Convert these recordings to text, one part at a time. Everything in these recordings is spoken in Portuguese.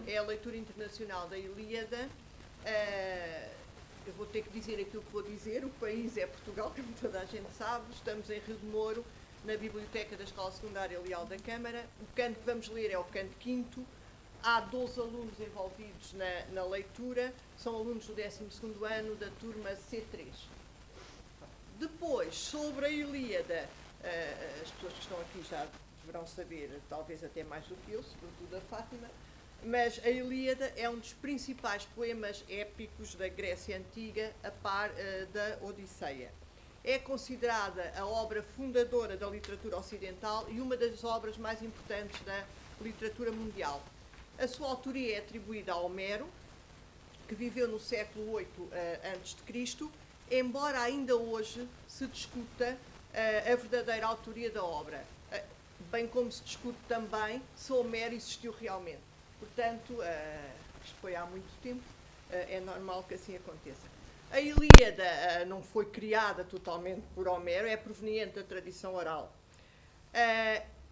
é a leitura internacional da Ilíada. Eu vou ter que dizer aquilo que vou dizer. O país é Portugal, como toda a gente sabe. Estamos em Rio de Moro, na biblioteca da Escola Secundária Leal da Câmara. O canto que vamos ler é o canto 5º. Há 12 alunos envolvidos na leitura. São alunos do 12º ano da turma C3. Depois, sobre a Ilíada, as pessoas que estão aqui já deverão saber, talvez até mais do que eu, sobretudo a Fátima, mas a Ilíada é um dos principais poemas épicos da Grécia Antiga, a par da Odisseia. É considerada a obra fundadora da literatura ocidental e uma das obras mais importantes da literatura mundial. A sua autoria é atribuída a Homero, que viveu no século VIII a.C., embora ainda hoje se discuta a verdadeira autoria da obra, bem como se discute também se Homero existiu realmente. Portanto, isto foi há muito tempo, é normal que assim aconteça. A Ilíada não foi criada totalmente por Homero, é proveniente da tradição oral.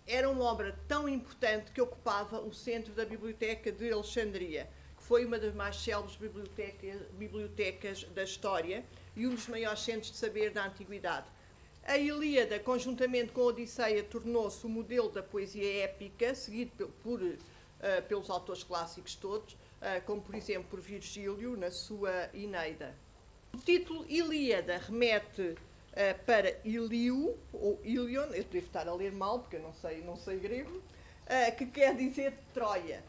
Era uma obra tão importante que ocupava o centro da Biblioteca de Alexandria, que foi uma das mais célebres bibliotecas da história e um dos maiores centros de saber da antiguidade. A Ilíada, conjuntamente com a Odisseia, tornou-se o modelo da poesia épica, seguido pelos autores clássicos todos, como, por exemplo, por Virgílio, na sua Eneida. O título Ilíada remete para Iliu, ou Ilion, eu devo estar a ler mal, porque eu não sei grego, que quer dizer Troia.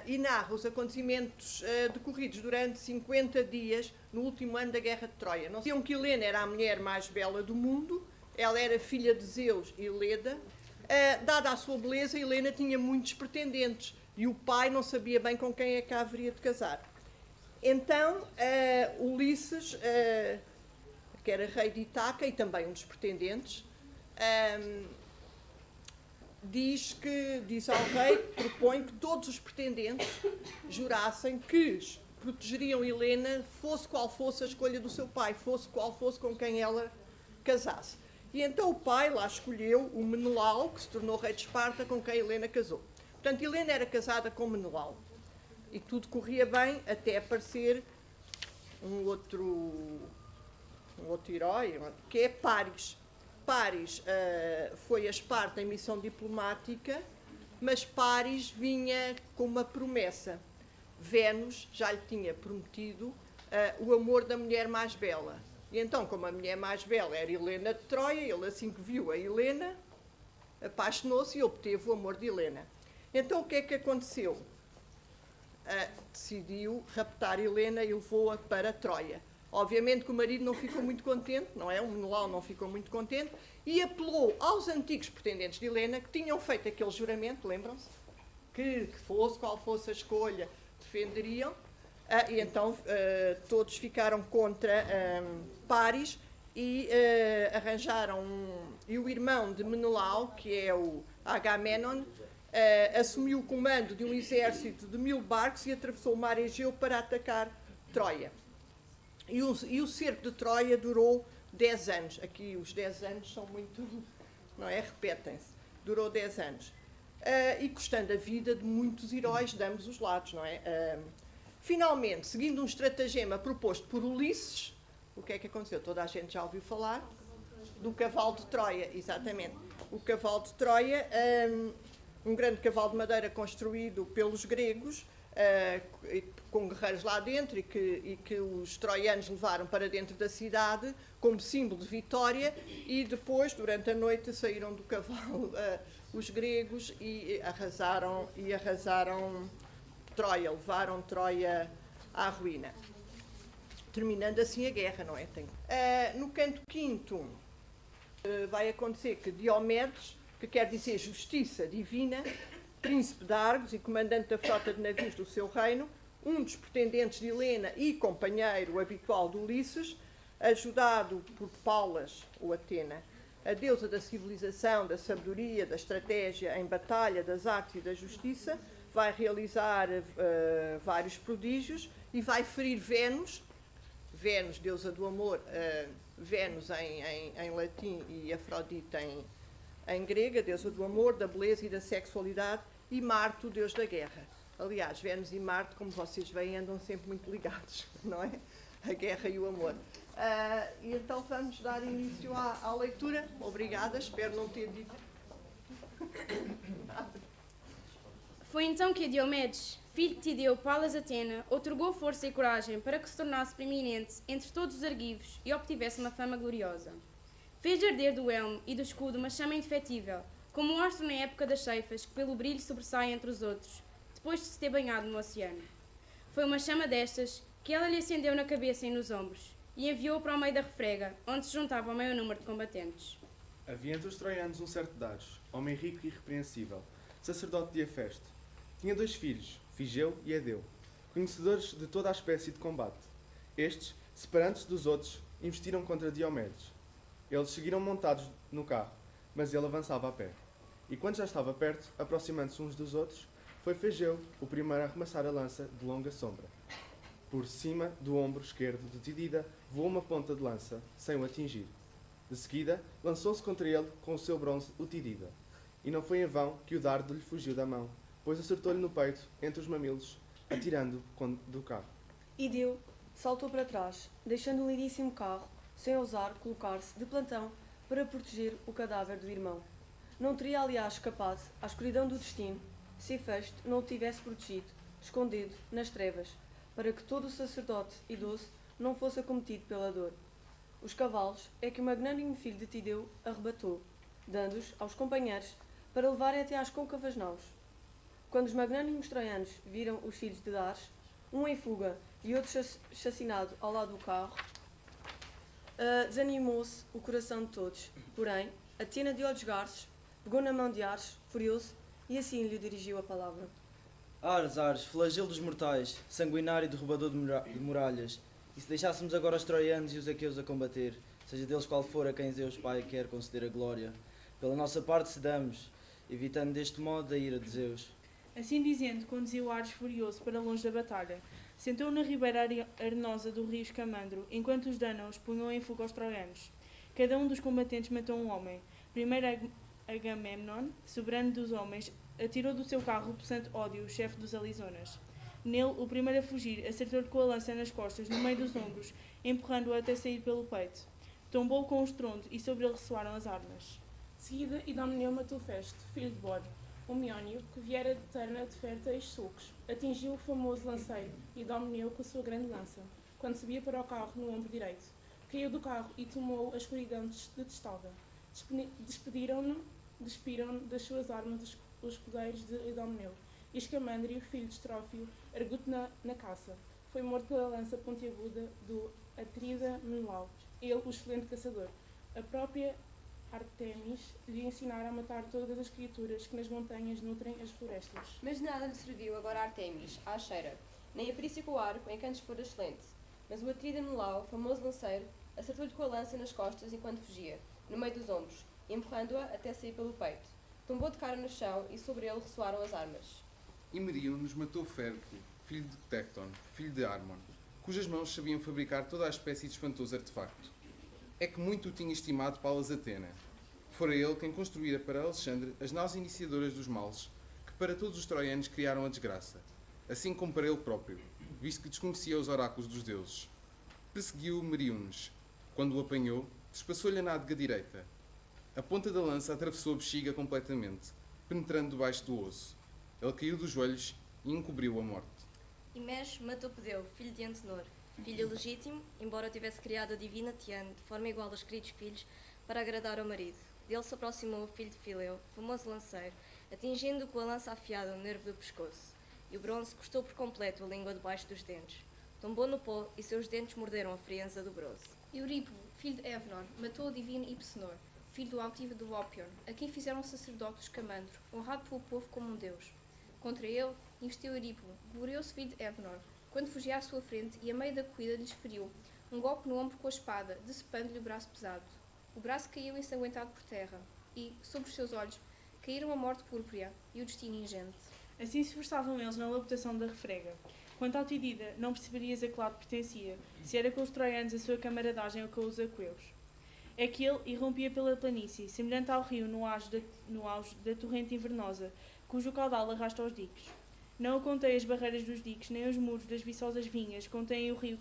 E narra os acontecimentos decorridos durante 50 dias no último ano da Guerra de Troia. Não sabiam que Helena era a mulher mais bela do mundo, ela era filha de Zeus e Leda. Dada a sua beleza, Helena tinha muitos pretendentes e o pai não sabia bem com quem é que a haveria de casar. Então, Ulisses, que era rei de Ítaca e também um dos pretendentes, diz ao rei, propõe que todos os pretendentes jurassem que protegeriam Helena, fosse qual fosse a escolha do seu pai, fosse qual fosse com quem ela casasse. E então o pai lá escolheu o Menelau, que se tornou rei de Esparta, com quem Helena casou. Portanto, Helena era casada com Menelau. E tudo corria bem até aparecer um outro herói, que é Paris. Paris foi a Esparta em missão diplomática, mas Paris vinha com uma promessa. Vênus já lhe tinha prometido o amor da mulher mais bela. E então, como a mulher mais bela era Helena de Troia, ele assim que viu a Helena, apaixonou-se e obteve o amor de Helena. Então, o que é que aconteceu? Decidiu raptar Helena e levou-a para Troia. Obviamente que o marido não ficou muito contente, não é? O Menelau não ficou muito contente e apelou aos antigos pretendentes de Helena que tinham feito aquele juramento, lembram-se? Que fosse qual fosse a escolha, defenderiam. E então todos ficaram contra Paris e arranjaram e o irmão de Menelau, que é o Agamenon, assumiu o comando de um exército de 1000 barcos e atravessou o mar Egeu para atacar Troia. E o cerco de Troia durou 10 anos. Aqui os 10 anos são muito, não é? Repetem-se. Durou 10 anos. E custando a vida de muitos heróis de ambos os lados, não é? Finalmente, seguindo um estratagema proposto por Ulisses, o que é que aconteceu? Toda a gente já ouviu falar do cavalo de Troia, exatamente. O cavalo de Troia, um grande cavalo de madeira construído pelos gregos, com guerreiros lá dentro e que os troianos levaram para dentro da cidade como símbolo de vitória e depois, durante a noite, saíram do cavalo os gregos e arrasaram Troia, levaram Troia à ruína. Terminando assim a guerra, não é? No canto 5º vai acontecer que Diomedes, que quer dizer justiça divina, príncipe de Argos e comandante da frota de navios do seu reino, um dos pretendentes de Helena e companheiro habitual de Ulisses, ajudado por Paulas, ou Atena, a deusa da civilização, da sabedoria, da estratégia em batalha, das artes e da justiça, vai realizar vários prodígios e vai ferir Vênus, deusa do amor, Vênus em latim e Afrodite em grega, deusa do amor, da beleza e da sexualidade, e Marte, o deus da guerra. Aliás, Vênus e Marte, como vocês veem, andam sempre muito ligados, não é? A guerra e o amor. E então vamos dar início à leitura. Obrigada, espero não ter dito. Foi então que Diomedes, filho de Tideu, Palas Atena, outorgou força e coragem para que se tornasse preeminente entre todos os argivos e obtivesse uma fama gloriosa. Fez arder do elmo e do escudo uma chama indefetível, como um astro na época das ceifas que pelo brilho sobressai entre os outros, depois de se ter banhado no oceano. Foi uma chama destas que ela lhe acendeu na cabeça e nos ombros, e enviou para o meio da refrega, onde se juntava o maior número de combatentes. Havia entre os troianos um certo Dares, homem rico e irrepreensível, sacerdote de Hefesto. Tinha 2 filhos, Figeu e Edeu, conhecedores de toda a espécie de combate. Estes, separando-se dos outros, investiram contra Diomedes. Eles seguiram montados no carro, mas ele avançava a pé. E quando já estava perto, aproximando-se uns dos outros, foi Figeu o primeiro a arremessar a lança de longa sombra. Por cima do ombro esquerdo de Tidida voou uma ponta de lança, sem o atingir. De seguida, lançou-se contra ele com o seu bronze o Tidida. E não foi em vão que o dardo lhe fugiu da mão, pois acertou-lhe no peito, entre os mamilos, atirando-o do carro. Ideu saltou para trás, deixando o lindíssimo carro, sem ousar colocar-se de plantão para proteger o cadáver do irmão. Não teria, aliás, escapado à escuridão do destino, se Hefesto não o tivesse protegido, escondido nas trevas, para que todo o sacerdote idoso não fosse acometido pela dor. Os cavalos é que o magnânimo filho de Tideu arrebatou, dando-os aos companheiros para levarem até às côncavas naus. Quando os magnânimos troianos viram os filhos de Dares, um em fuga e outro chacinado ao lado do carro, desanimou-se o coração de todos. Porém, Atena de olhos garços pegou na mão de Ares, furioso, e assim lhe dirigiu a palavra. Ares, Ares, flagelo dos mortais, sanguinário e derrubador de muralhas, e se deixássemos agora os troianos e os aqueus a combater, seja deles qual for a quem Zeus Pai quer conceder a glória, pela nossa parte cedamos, evitando deste modo a ira de Zeus. Assim dizendo, conduziu Ares furioso para longe da batalha. Sentou na ribeira arenosa do rio Escamandro, enquanto os dânaos punham em fuga aos troianos. Cada um dos combatentes matou um homem. Primeiro Agamemnon, soberano dos homens, atirou do seu carro o possante Ódio, chefe dos Alizonas. Nele, o primeiro a fugir, acertou-lhe com a lança nas costas, no meio dos ombros, empurrando-o até sair pelo peito. Tombou com um estrondo e sobre ele ressoaram as armas. De seguida, Idomeneu matou Festo, filho de Bor, um meónio, que viera de Terna de férteis sulcos. Atingiu o famoso lanceiro, Idomeneu com a sua grande lança, quando subia para o carro no ombro direito. Caiu do carro e tomou a escuridão detestável. Despiram das suas armas os escudeiros de Idomeneu. E Escamandrio, filho de Estrófio, ergueu-te na caça. Foi morto pela lança pontiaguda do Atrida Menelau, ele o excelente caçador. A própria Artemis lhe ensinara a matar todas as criaturas que nas montanhas nutrem as florestas. Mas nada lhe serviu agora a Artemis, a Acheira, nem a perícia com o arco, em que antes fora excelente. Mas o Atrida Menelau, famoso lanceiro, acertou-lhe com a lança nas costas enquanto fugia, no meio dos ombros, empurrando-a até sair pelo peito. Tombou de cara no chão e sobre ele ressoaram as armas. E Meríonos matou Férculo, filho de Tecton, filho de Harmon, cujas mãos sabiam fabricar toda a espécie de espantoso artefacto. É que muito o tinha estimado Palas Atena. Fora ele quem construíra para Alexandre as naus iniciadoras dos males, que para todos os troianos criaram a desgraça, assim como para ele próprio, visto que desconhecia os oráculos dos deuses. Perseguiu Meríonos. Quando o apanhou, despassou-lhe a nádega direita. A ponta da lança atravessou a bexiga completamente, penetrando debaixo do osso. Ele caiu dos joelhos e encobriu a morte. Imesh matou Pedeu, filho de Antenor, filho legítimo, embora tivesse criado a divina Tiane de forma igual aos queridos filhos, para agradar ao marido. Dele se aproximou o filho de Fileu, famoso lanceiro, atingindo-o com a lança afiada no nervo do pescoço, e o bronze cortou por completo a língua debaixo dos dentes. Tombou no pó e seus dentes morderam a friança do bronze. Eurípo, filho de Evnor, matou o divino Hypsenor, filho do altivo do Ópion, a quem fizeram sacerdote dos Camandro, honrado pelo povo como um deus. Contra ele, investiu Eurípo, glorioso filho de Evnor, quando fugia à sua frente e a meio da corrida lhes feriu um golpe no ombro com a espada, decepando-lhe o braço pesado. O braço caiu ensanguentado por terra, e, sobre os seus olhos, caíram a morte púrpura e o destino ingente. Assim se esforçavam eles na labutação da refrega. Quanto ao Tidida, não perceberias a que lado pertencia, se era com os troianos a sua camaradagem ou com os aqueus. É que ele irrompia pela planície, semelhante ao rio no auge da torrente invernosa, cujo caudal arrasta os diques. Não contém as barreiras dos diques, nem os muros das viçosas vinhas, contém o rio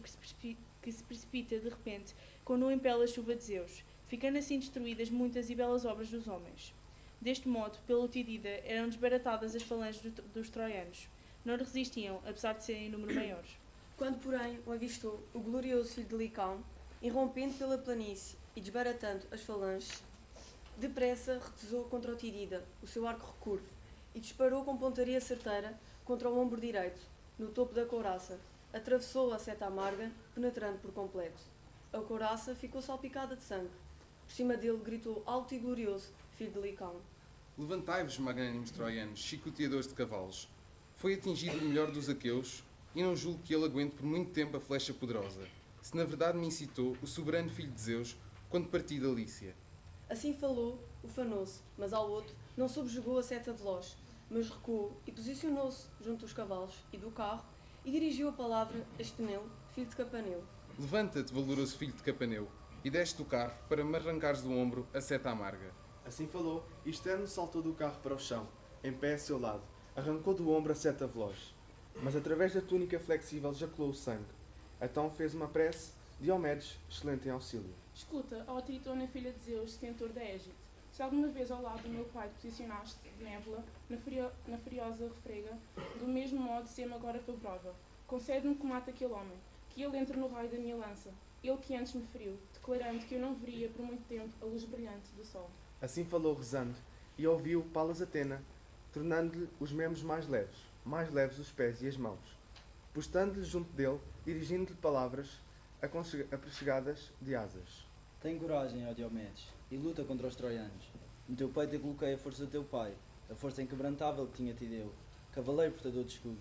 que se precipita de repente, quando o impele a chuva de Zeus, ficando assim destruídas muitas e belas obras dos homens. Deste modo, pelo Tidida, eram desbaratadas as falanges dos troianos. Não resistiam, apesar de serem em número maiores. Quando, porém, o avistou o glorioso filho de Licão, irrompendo pela planície e desbaratando as falanges, depressa retesou contra o Tidida o seu arco recurvo e disparou com pontaria certeira contra o ombro direito, no topo da couraça. Atravessou a seta amarga, penetrando por completo. A couraça ficou salpicada de sangue. Por cima dele gritou alto e glorioso, filho de Licão. Levantai-vos, magnânimos troianos, chicoteadores de cavalos. Foi atingido o melhor dos aqueus, e não julgo que ele aguente por muito tempo a flecha poderosa, se na verdade me incitou o soberano filho de Zeus, quando parti da Lícia. Assim falou, ufanou-se, mas ao outro não subjugou a seta veloz, mas recuou e posicionou-se junto dos cavalos e do carro e dirigiu a palavra a Esteneu, filho de Capaneu. Levanta-te, valoroso filho de Capaneu, e desce do carro para me arrancares do ombro a seta amarga. Assim falou, e Esterno saltou do carro para o chão, em pé a seu lado, arrancou do ombro a seta veloz. Mas através da túnica flexível jaculou o sangue. Então fez uma prece, Diomedes, excelente em auxílio. Escuta, ó Tritona, filha de Zeus, detentor da Égide. Se alguma vez ao lado do meu pai te posicionaste de névoa, na furiosa refrega, do mesmo modo sê-me agora favorável. Concede-me que mate aquele homem, que ele entre no raio da minha lança, ele que antes me feriu, declarando que eu não veria por muito tempo a luz brilhante do sol. Assim falou rezando, e ouviu Palas Atena, tornando-lhe os membros mais leves os pés e as mãos, postando-lhe junto dele, dirigindo-lhe palavras aprechegadas de asas. Tem coragem, ó Diomedes, e luta contra os troianos. No teu peito eu coloquei a força do teu pai, a força inquebrantável que tinha Tideu, cavaleiro portador de escudo,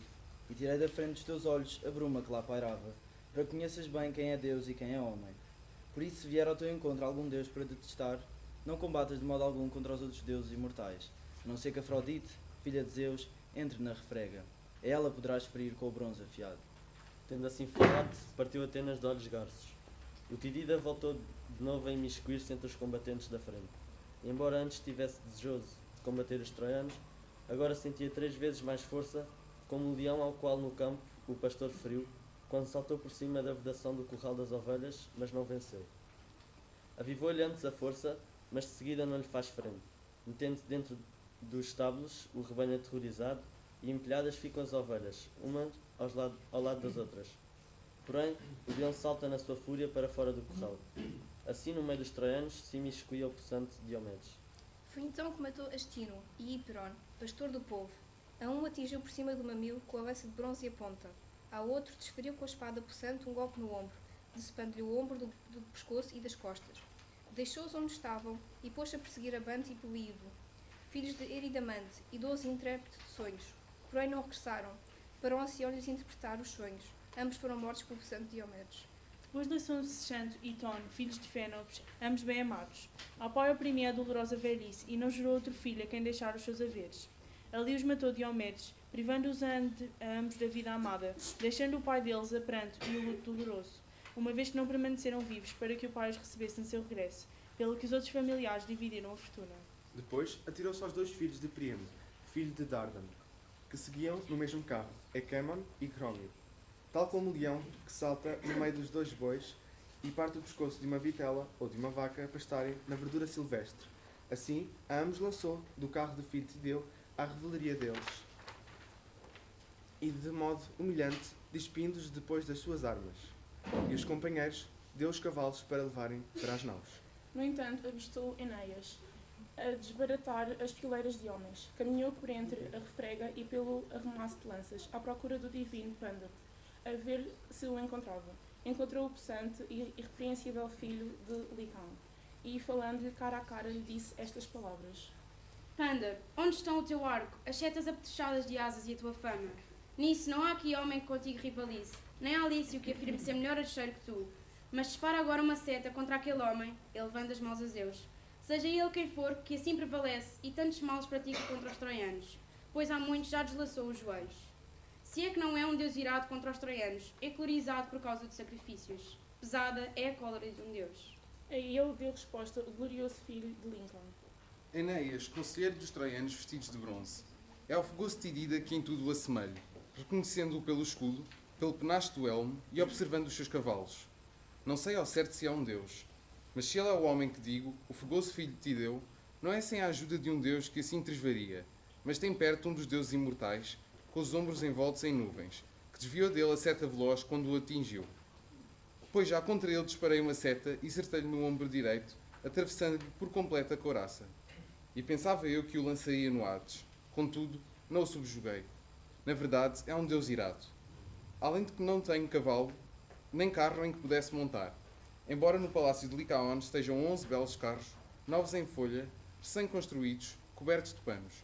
e tirei da frente dos teus olhos a bruma que lá pairava, para que conheças bem quem é Deus e quem é homem. Por isso, se vier ao teu encontro algum Deus para te testar, não combatas de modo algum contra os outros deuses imortais, a não ser que Afrodite, filha de Zeus, entre na refrega. A ela poderás ferir com o bronze afiado. Tendo assim falado, partiu Atenas de olhos garços. O Tidida voltou de novo a imiscuir-se entre os combatentes da frente. E embora antes estivesse desejoso de combater os troianos, agora sentia 3 vezes mais força, como o leão ao qual no campo o pastor feriu, quando saltou por cima da vedação do curral das ovelhas, mas não venceu. Avivou-lhe antes a força, mas de seguida não lhe faz frente, metendo-se dentro dos estábulos o rebanho aterrorizado, e empilhadas ficam as ovelhas, umas ao lado das outras. Porém, o leão salta na sua fúria para fora do curral. Assim, no meio dos troianos, se imiscuía o possante Diomedes. Foi então que matou Astino e Hiperon, pastor do povo. A um atingiu por cima do mamilo com a lança de bronze e a ponta. Ao outro desferiu com a espada possante um golpe no ombro, decepando-lhe o ombro do pescoço e das costas. Deixou-os onde estavam e pôs a perseguir Abante e Políido, filhos de Eridamante, e 12 intrépidos de sonhos. Porém não regressaram, para o ancião lhes interpretar os sonhos. Ambos foram mortos pelo santo Diomedes. Depois nasceu Santo e Tono, filhos de Fénopes, ambos bem amados. Ao pai oprimia a dolorosa velhice, e não gerou outro filho a quem deixar os seus haveres. Ali os matou Diomedes, privando-os a ambos da vida amada, deixando o pai deles a pranto e o luto doloroso, uma vez que não permaneceram vivos para que o pai os recebesse no seu regresso, pelo que os outros familiares dividiram a fortuna. Depois atirou-se aos 2 filhos de Príamo, filho de Dardan, que seguiam no mesmo carro, Equemon e Crómio. Tal como o leão que salta no meio dos 2 bois e parte o pescoço de uma vitela ou de uma vaca a pastarem na verdura silvestre. Assim, a ambos lançou do carro do filho de Tideu à revelaria deles, e de modo humilhante, despindo-os depois das suas armas. E os companheiros deu os cavalos para levarem para as naus. No entanto, avistou Enéas a desbaratar as fileiras de homens. Caminhou por entre a refrega e pelo arremasso de lanças, à procura do divino Pândaro, a ver se o encontrava. Encontrou o possante e irrepreensível filho de Licão, e falando-lhe cara a cara lhe disse estas palavras. Pândaro, onde estão o teu arco, as setas apetrechadas de asas e a tua fama? Nisso não há aqui homem que contigo rivalize, nem há Lício que afirme ser melhor archeiro que tu. Mas dispara agora uma seta contra aquele homem, ele levando as mãos a Zeus. Seja ele quem for, que assim prevalece e tantos males pratica contra os troianos, pois há muitos já deslaçou os joelhos. Se é que não é um deus irado contra os troianos, eclorizado por causa de sacrifícios. Pesada é a cólera de um deus. A ele deu resposta o glorioso filho de Lincoln. Enéas, conselheiro dos troianos vestidos de bronze, É ao fogoso Tidida que em tudo o assemelho, reconhecendo-o pelo escudo, pelo penacho do elmo e observando os seus cavalos. Não sei ao certo se é um deus, mas se ele é o homem que digo, o fogoso filho de Tideu, não é sem a ajuda de um deus que assim tresvaria, mas tem perto um dos deuses imortais, com os ombros envoltos em nuvens, que desviou dele a seta veloz quando o atingiu. Pois já contra ele disparei uma seta e acertei-lhe no ombro direito, atravessando-lhe por completo a couraça. E pensava eu que o lançaria no Hades. Contudo, não o subjuguei. Na verdade, é um deus irado. Além de que não tenho cavalo, nem carro em que pudesse montar. Embora no palácio de Licaon estejam 11 belos carros, novos em folha, recém-construídos, cobertos de panos.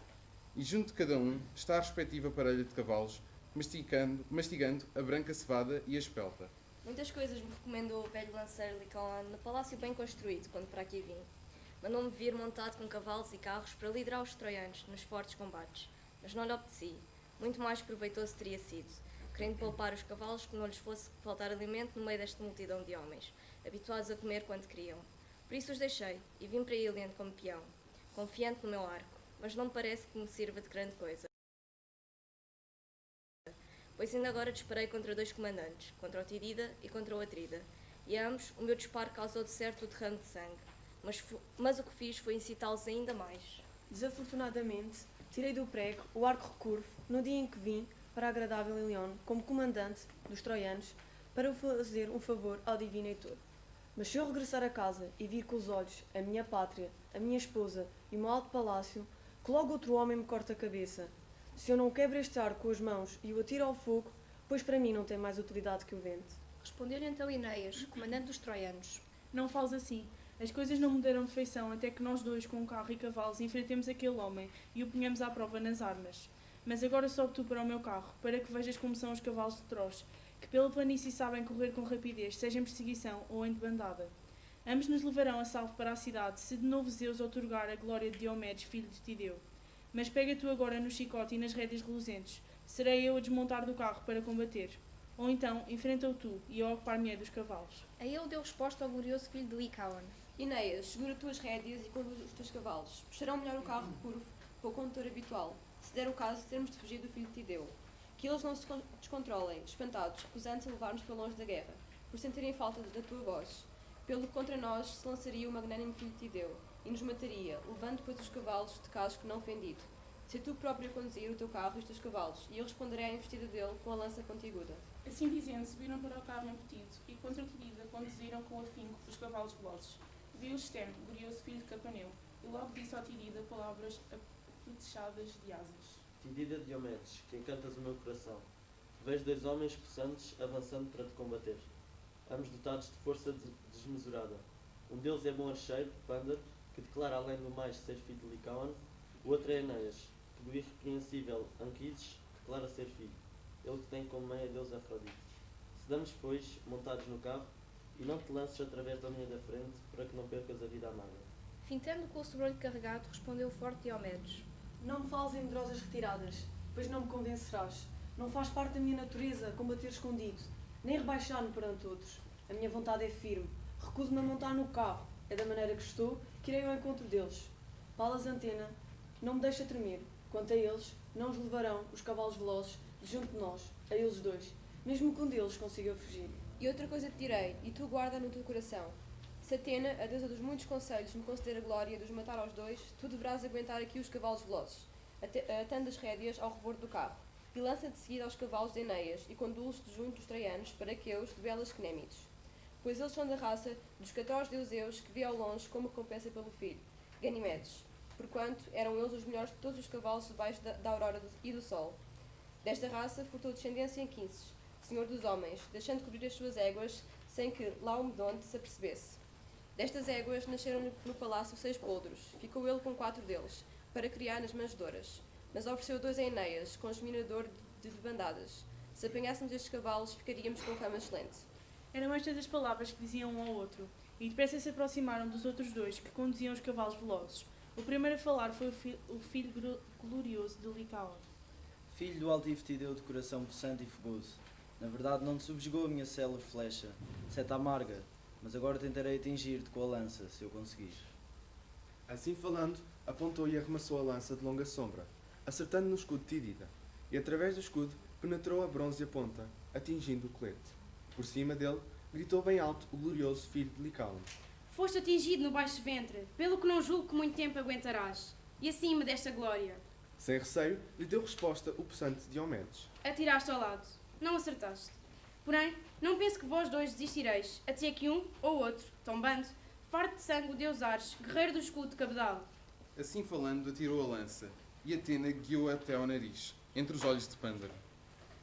E junto de cada um está a respectiva parelha de cavalos, mastigando a branca cevada e a espelta. Muitas coisas me recomendou o velho lanceiro Licaon no palácio bem construído, quando para aqui vim. Mandou-me vir montado com cavalos e carros para liderar os troianos nos fortes combates, mas não lhe obedeci. Muito mais proveitoso teria sido, querendo poupar os cavalos que não lhes fosse faltar alimento no meio desta multidão de homens, habituados a comer quando queriam. Por isso os deixei e vim para Ilion como peão, confiante no meu arco, mas não me parece que me sirva de grande coisa. Pois ainda agora disparei contra 2 comandantes, contra o Tidida e contra o Atrida, e a ambos o meu disparo causou de certo o derrame de sangue, mas o que fiz foi incitá-los ainda mais. Desafortunadamente, tirei do prego o arco recurvo no dia em que vim para a agradável Ilion como comandante dos troianos para fazer um favor ao divino Heitor. Mas se eu regressar a casa e vir com os olhos a minha pátria, a minha esposa e o meu alto palácio, que logo outro homem me corta a cabeça. Se eu não quebro este arco com as mãos e o atiro ao fogo, pois para mim não tem mais utilidade que o vento. Respondeu-lhe então Enéas, comandante dos troianos. Não fales assim. As coisas não mudaram de feição até que nós dois, com um carro e cavalos, enfrentemos aquele homem e o ponhamos à prova nas armas. Mas agora sobe tu para o meu carro, para que vejas como são os cavalos de Troz, que pela planície sabem correr com rapidez, seja em perseguição ou em debandada. Ambos nos levarão a salvo para a cidade, se de novo Zeus outorgar a glória de Diomedes, filho de Tideu. Mas pega tu agora no chicote e nas rédeas reluzentes. Serei eu a desmontar do carro para combater. Ou então, enfrenta-o tu e eu ocupar-me-ei dos cavalos. A ele deu resposta ao glorioso filho de Licaon. Enéas, segura tu as rédeas e conduz os teus cavalos. Puxarão melhor o carro curvo para o condutor habitual, se der o caso termos de fugir do filho de Tideu. Que eles não se descontrolem, espantados, recusando-se a levar-nos para longe da guerra, por sentirem falta da tua voz. Pelo que contra nós se lançaria o magnânimo filho de Tideu, e nos mataria, levando depois os cavalos de casco não fendido. Se tu próprio a conduzir o teu carro e os teus cavalos, e eu responderei à investida dele com a lança pontiaguda. Assim dizendo, subiram para o carro embutido, e contra o Tidida conduziram com afinco os cavalos velozes. Viu o externo, glorioso filho de Capaneu, e logo disse ao Tidida palavras apetechadas de asas. Tidida Diomedes, que encantas o meu coração, vejo 2 homens possantes avançando para te combater, ambos dotados de força desmesurada. Um deles é bom archeiro, Pandar, que declara além do mais ser filho de Licaon. O outro é Enéas, que do irrepreensível Anquises declara ser filho, ele que tem como mãe a deusa Afrodite. Sedamos, pois, montados no carro, e não te lances através da linha da frente, para que não percas a vida amada. Fintando com o sobrolho carregado, respondeu o forte Diomedes. Não me fales em medrosas retiradas, pois não me convencerás. Não faz parte da minha natureza combater escondido, nem rebaixar-me perante outros. A minha vontade é firme. Recuso-me a montar no carro. É da maneira que estou que irei ao encontro deles. Palas Antena não me deixa tremer. Quanto a eles, não os levarão os cavalos velozes de junto de nós, a eles 2, mesmo que um deles consiga fugir. E outra coisa te direi, e tu guarda no teu coração. Se Atena, a deusa dos muitos conselhos, me conceder a glória de os matar aos 2, tu deverás aguentar aqui os cavalos velozes, atando as rédeas ao rebordo do carro, e lança de seguida aos cavalos de Enéas, e conduz-los de junto dos troianos para aqueus de belas Cnémides. Pois eles são da raça dos 14 deuseus que vi ao longe como recompensa pelo filho, Ganimedes, porquanto eram eles os melhores de todos os cavalos debaixo da aurora e do sol. Desta raça furtou descendência em Quinces, senhor dos homens, deixando cobrir as suas éguas, sem que Laomedonte se apercebesse. Destas éguas nasceram no palácio 6 poldros, ficou ele com 4 deles, para criar nas manjedouras. Mas ofereceu 2 a Enéas, congeminador de bandadas. Se apanhássemos estes cavalos, ficaríamos com fama excelente. Eram estas as palavras que diziam um ao outro, e depressa se aproximaram dos outros 2, que conduziam os cavalos velozes. O primeiro a falar foi o filho glorioso de Licaon. Filho do altivo Tideu de coração possante e fogoso, na verdade não te subjugou a minha célere flecha, seta amarga, mas agora tentarei atingir-te com a lança, se eu conseguir. Assim falando, apontou e arremessou a lança de longa sombra. acertando no escudo de Tidida, e através do escudo penetrou a bronze e a ponta, atingindo o colete. Por cima dele, gritou bem alto o glorioso filho de Licaon. Foste atingido no baixo ventre, pelo que não julgo que muito tempo aguentarás. E acima desta glória. Sem receio, lhe deu resposta o possante Diomedes. Atiraste ao lado. Não acertaste. Porém, não penso que vós dois desistireis, até que um ou outro, tombando, farto de sangue o deus Ares, guerreiro do escudo de cabedal. Assim falando, atirou a lança, e Atena guiou-a até ao nariz, entre os olhos de Pândaro.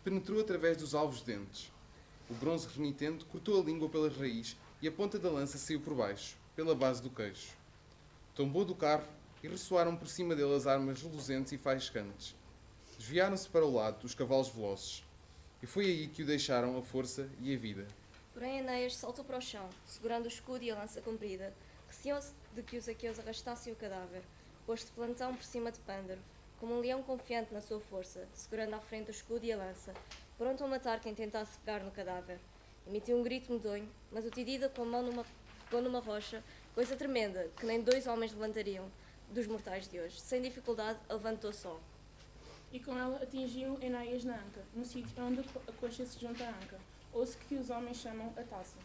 Penetrou através dos alvos dentes. O bronze renitente cortou a língua pela raiz e a ponta da lança saiu por baixo, pela base do queixo. Tombou do carro e ressoaram por cima dele as armas reluzentes e faiscantes. Desviaram-se para o lado os cavalos velozes, e foi aí que o deixaram a força e a vida. Porém Enéas saltou para o chão, segurando o escudo e a lança comprida, receoso de que os aqueus arrastassem o cadáver, posto de plantão por cima de Pândaro, como um leão confiante na sua força, segurando à frente o escudo e a lança, pronto a matar quem tentasse pegar no cadáver. Emitiu um grito medonho, mas o Tidida com a mão pegou numa rocha, coisa tremenda, que nem 2 homens levantariam dos mortais de hoje. Sem dificuldade, levantou só. E com ela atingiu Enéas na anca, no sítio onde a coxa se junta à anca, ouço que os homens chamam a taça.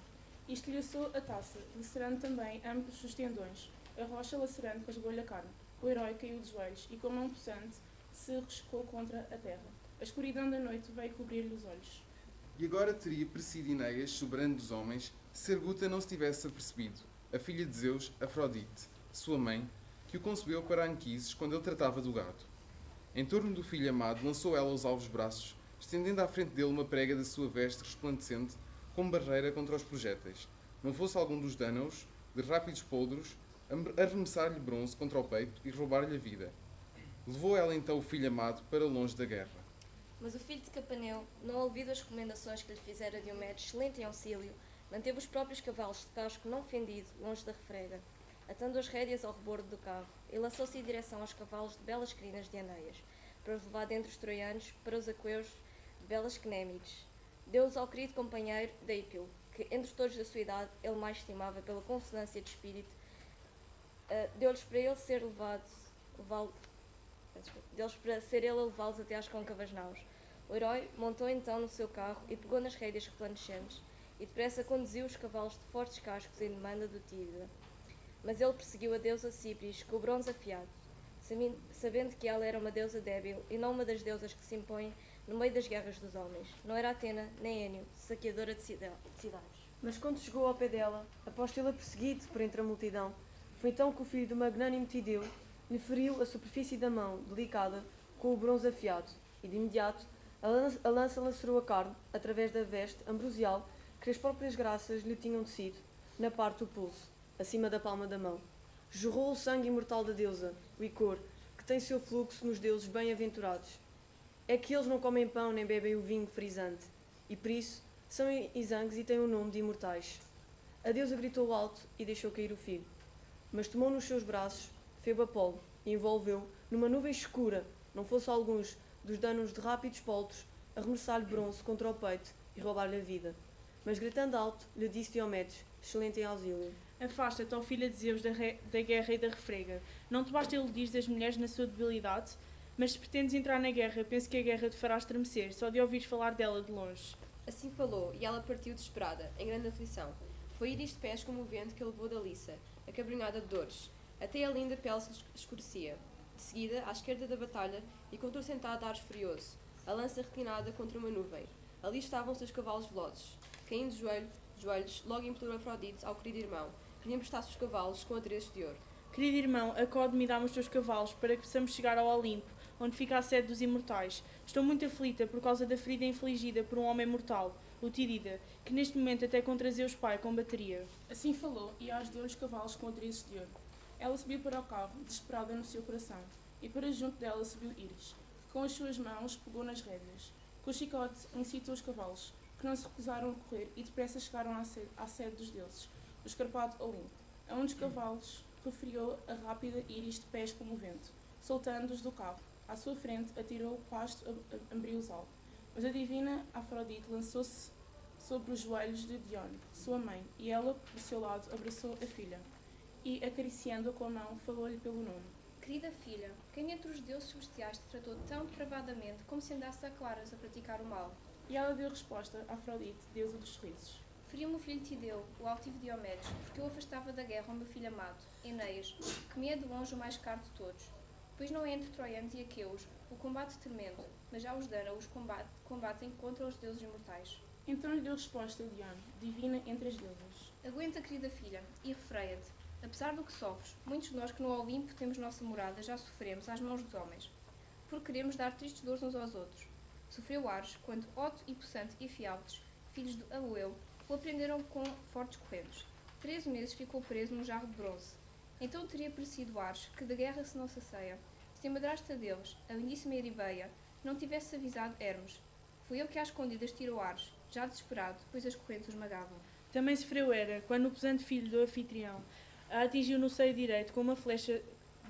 Isto lhe assou a taça, lacerando também ambos os tendões. A rocha lacerando rasgou-lhe a carne. O herói caiu de joelhos e, com a mão possante, se rescou contra a terra. A escuridão da noite veio cobrir-lhe os olhos. E agora teria perecido Enéas, soberano dos homens, se Arguta não se tivesse apercebido, a filha de Zeus, Afrodite, sua mãe, que o concebeu para Anquises quando ele tratava do gado. Em torno do filho amado lançou ela os alvos braços, estendendo à frente dele uma prega da sua veste resplandecente como barreira contra os projéteis. Não fosse algum dos dânaos, de rápidos poldros, arremessar-lhe bronze contra o peito e roubar-lhe a vida. Levou ela então o filho amado para longe da guerra. Mas o filho de Capaneu, não ouvido as recomendações que lhe fizera Diomedes, excelente em auxílio, manteve os próprios cavalos de casco não fendido, longe da refrega, atando as rédeas ao rebordo do carro, e lançou-se em direção aos cavalos de belas crinas de Enéas, para os levar dentre os troianos, para os aqueus de belas Cnémides. Deu-os ao querido companheiro Deipilo, que entre todos da sua idade ele mais estimava pela consonância de espírito, deu-lhes para ele ser deles para ser ele a levá-los até às côncavas naus. O herói montou então no seu carro e pegou nas rédeas resplandecentes, e depressa conduziu os cavalos de fortes cascos em demanda do Tidida. Mas ele perseguiu a deusa Cipris com o bronze afiado, sabendo que ela era uma deusa débil e não uma das deusas que se impõem no meio das guerras dos homens. Não era Atena, nem Énio, saqueadora de cidades. Mas quando chegou ao pé dela, após tê-la perseguido por entre a multidão, foi então que o filho do magnânimo Tideu lhe feriu a superfície da mão, delicada, com o bronze afiado, e de imediato a lança lacerou a carne, através da veste ambrosial que as próprias graças lhe tinham tecido, na parte do pulso, acima da palma da mão. Jorrou o sangue imortal da deusa, o icor, que tem seu fluxo nos deuses bem-aventurados. É que eles não comem pão nem bebem o vinho frisante, e por isso são exangues e têm o nome de imortais. A deusa gritou alto e deixou cair o filho, mas tomou nos seus braços Febo Apolo e envolveu numa nuvem escura, não fosse alguns dos danos de rápidos poltros, arremessar-lhe bronze contra o peito e roubar-lhe a vida. Mas gritando alto, lhe disse Diomedes, excelente em auxílio: Afasta-te, ó filha de Zeus, da guerra e da refrega. Não te basta iludir das mulheres na sua debilidade? Mas se pretendes entrar na guerra, penso que a guerra te fará estremecer, só de ouvires falar dela de longe. Assim falou, e ela partiu desesperada, em grande aflição. Foi ir de pés como o vento que a levou da liça, acabrunhada de dores. Até a linda pele se escurecia. De seguida, à esquerda da batalha, encontrou sentado Ares furioso, a lança reclinada contra uma nuvem. Ali estavam os seus cavalos velozes. Caindo de joelhos, logo implorou Afrodite ao querido irmão, que lhe emprestasse os cavalos com adereços de ouro. Querido irmão, acode-me e dá-me os teus cavalos, para que possamos chegar ao Olimpo, onde fica a sede dos imortais. Estou muito aflita por causa da ferida infligida por um homem mortal, o Tidida, que neste momento até contra Zeus Pai combateria. Assim falou, e Ares deu-lhe os cavalos com adereços de ouro. Ela subiu para o carro, desesperada no seu coração, e para junto dela subiu Íris, que com as suas mãos pegou nas rédeas. Com o chicote incitou os cavalos, que não se recusaram a correr, e depressa chegaram à sede dos deuses, o escarpado Olimpo. A um dos cavalos referiu a rápida Íris de pés como o vento, soltando-os do carro. À sua frente atirou o pasto ambriosal, mas a divina Afrodite lançou-se sobre os joelhos de Dione, sua mãe, e ela, do seu lado, abraçou a filha, e, acariciando-a com a mão, falou-lhe pelo nome. Querida filha, quem entre os deuses celestiais te tratou tão depravadamente como se andasse a claras a praticar o mal? E ela deu resposta a Afrodite, deusa dos sorrisos. Feriu-me o filho Tideu, o altivo Diomedes, porque eu afastava da guerra o meu filho amado, Enéas, que me é de longe o mais caro de todos. Pois não é entre troianos e aqueus o combate tremendo, mas já os Danaos combatem contra os deuses imortais. Então lhe deu resposta Dione, divina entre as deusas. Aguenta, querida filha, e refreia-te. Apesar do que sofres, muitos de nós que no Olimpo temos nossa morada já sofremos às mãos dos homens, porque queremos dar tristes dores uns aos outros. Sofreu Ares quando Oto e Possante e Fialtes, filhos de Alueu, o aprenderam com fortes correntes. 13 meses ficou preso num jarro de bronze. Então teria parecido Ares que da guerra se não sacia, se a madrasta deles, a lindíssima Eribeia, não tivesse avisado Hermes. Foi ele que às escondidas tirou Ares, já desesperado, pois as correntes o esmagavam. Também sofreu Hera, quando o pesante filho do anfitrião a atingiu no seio direito com uma flecha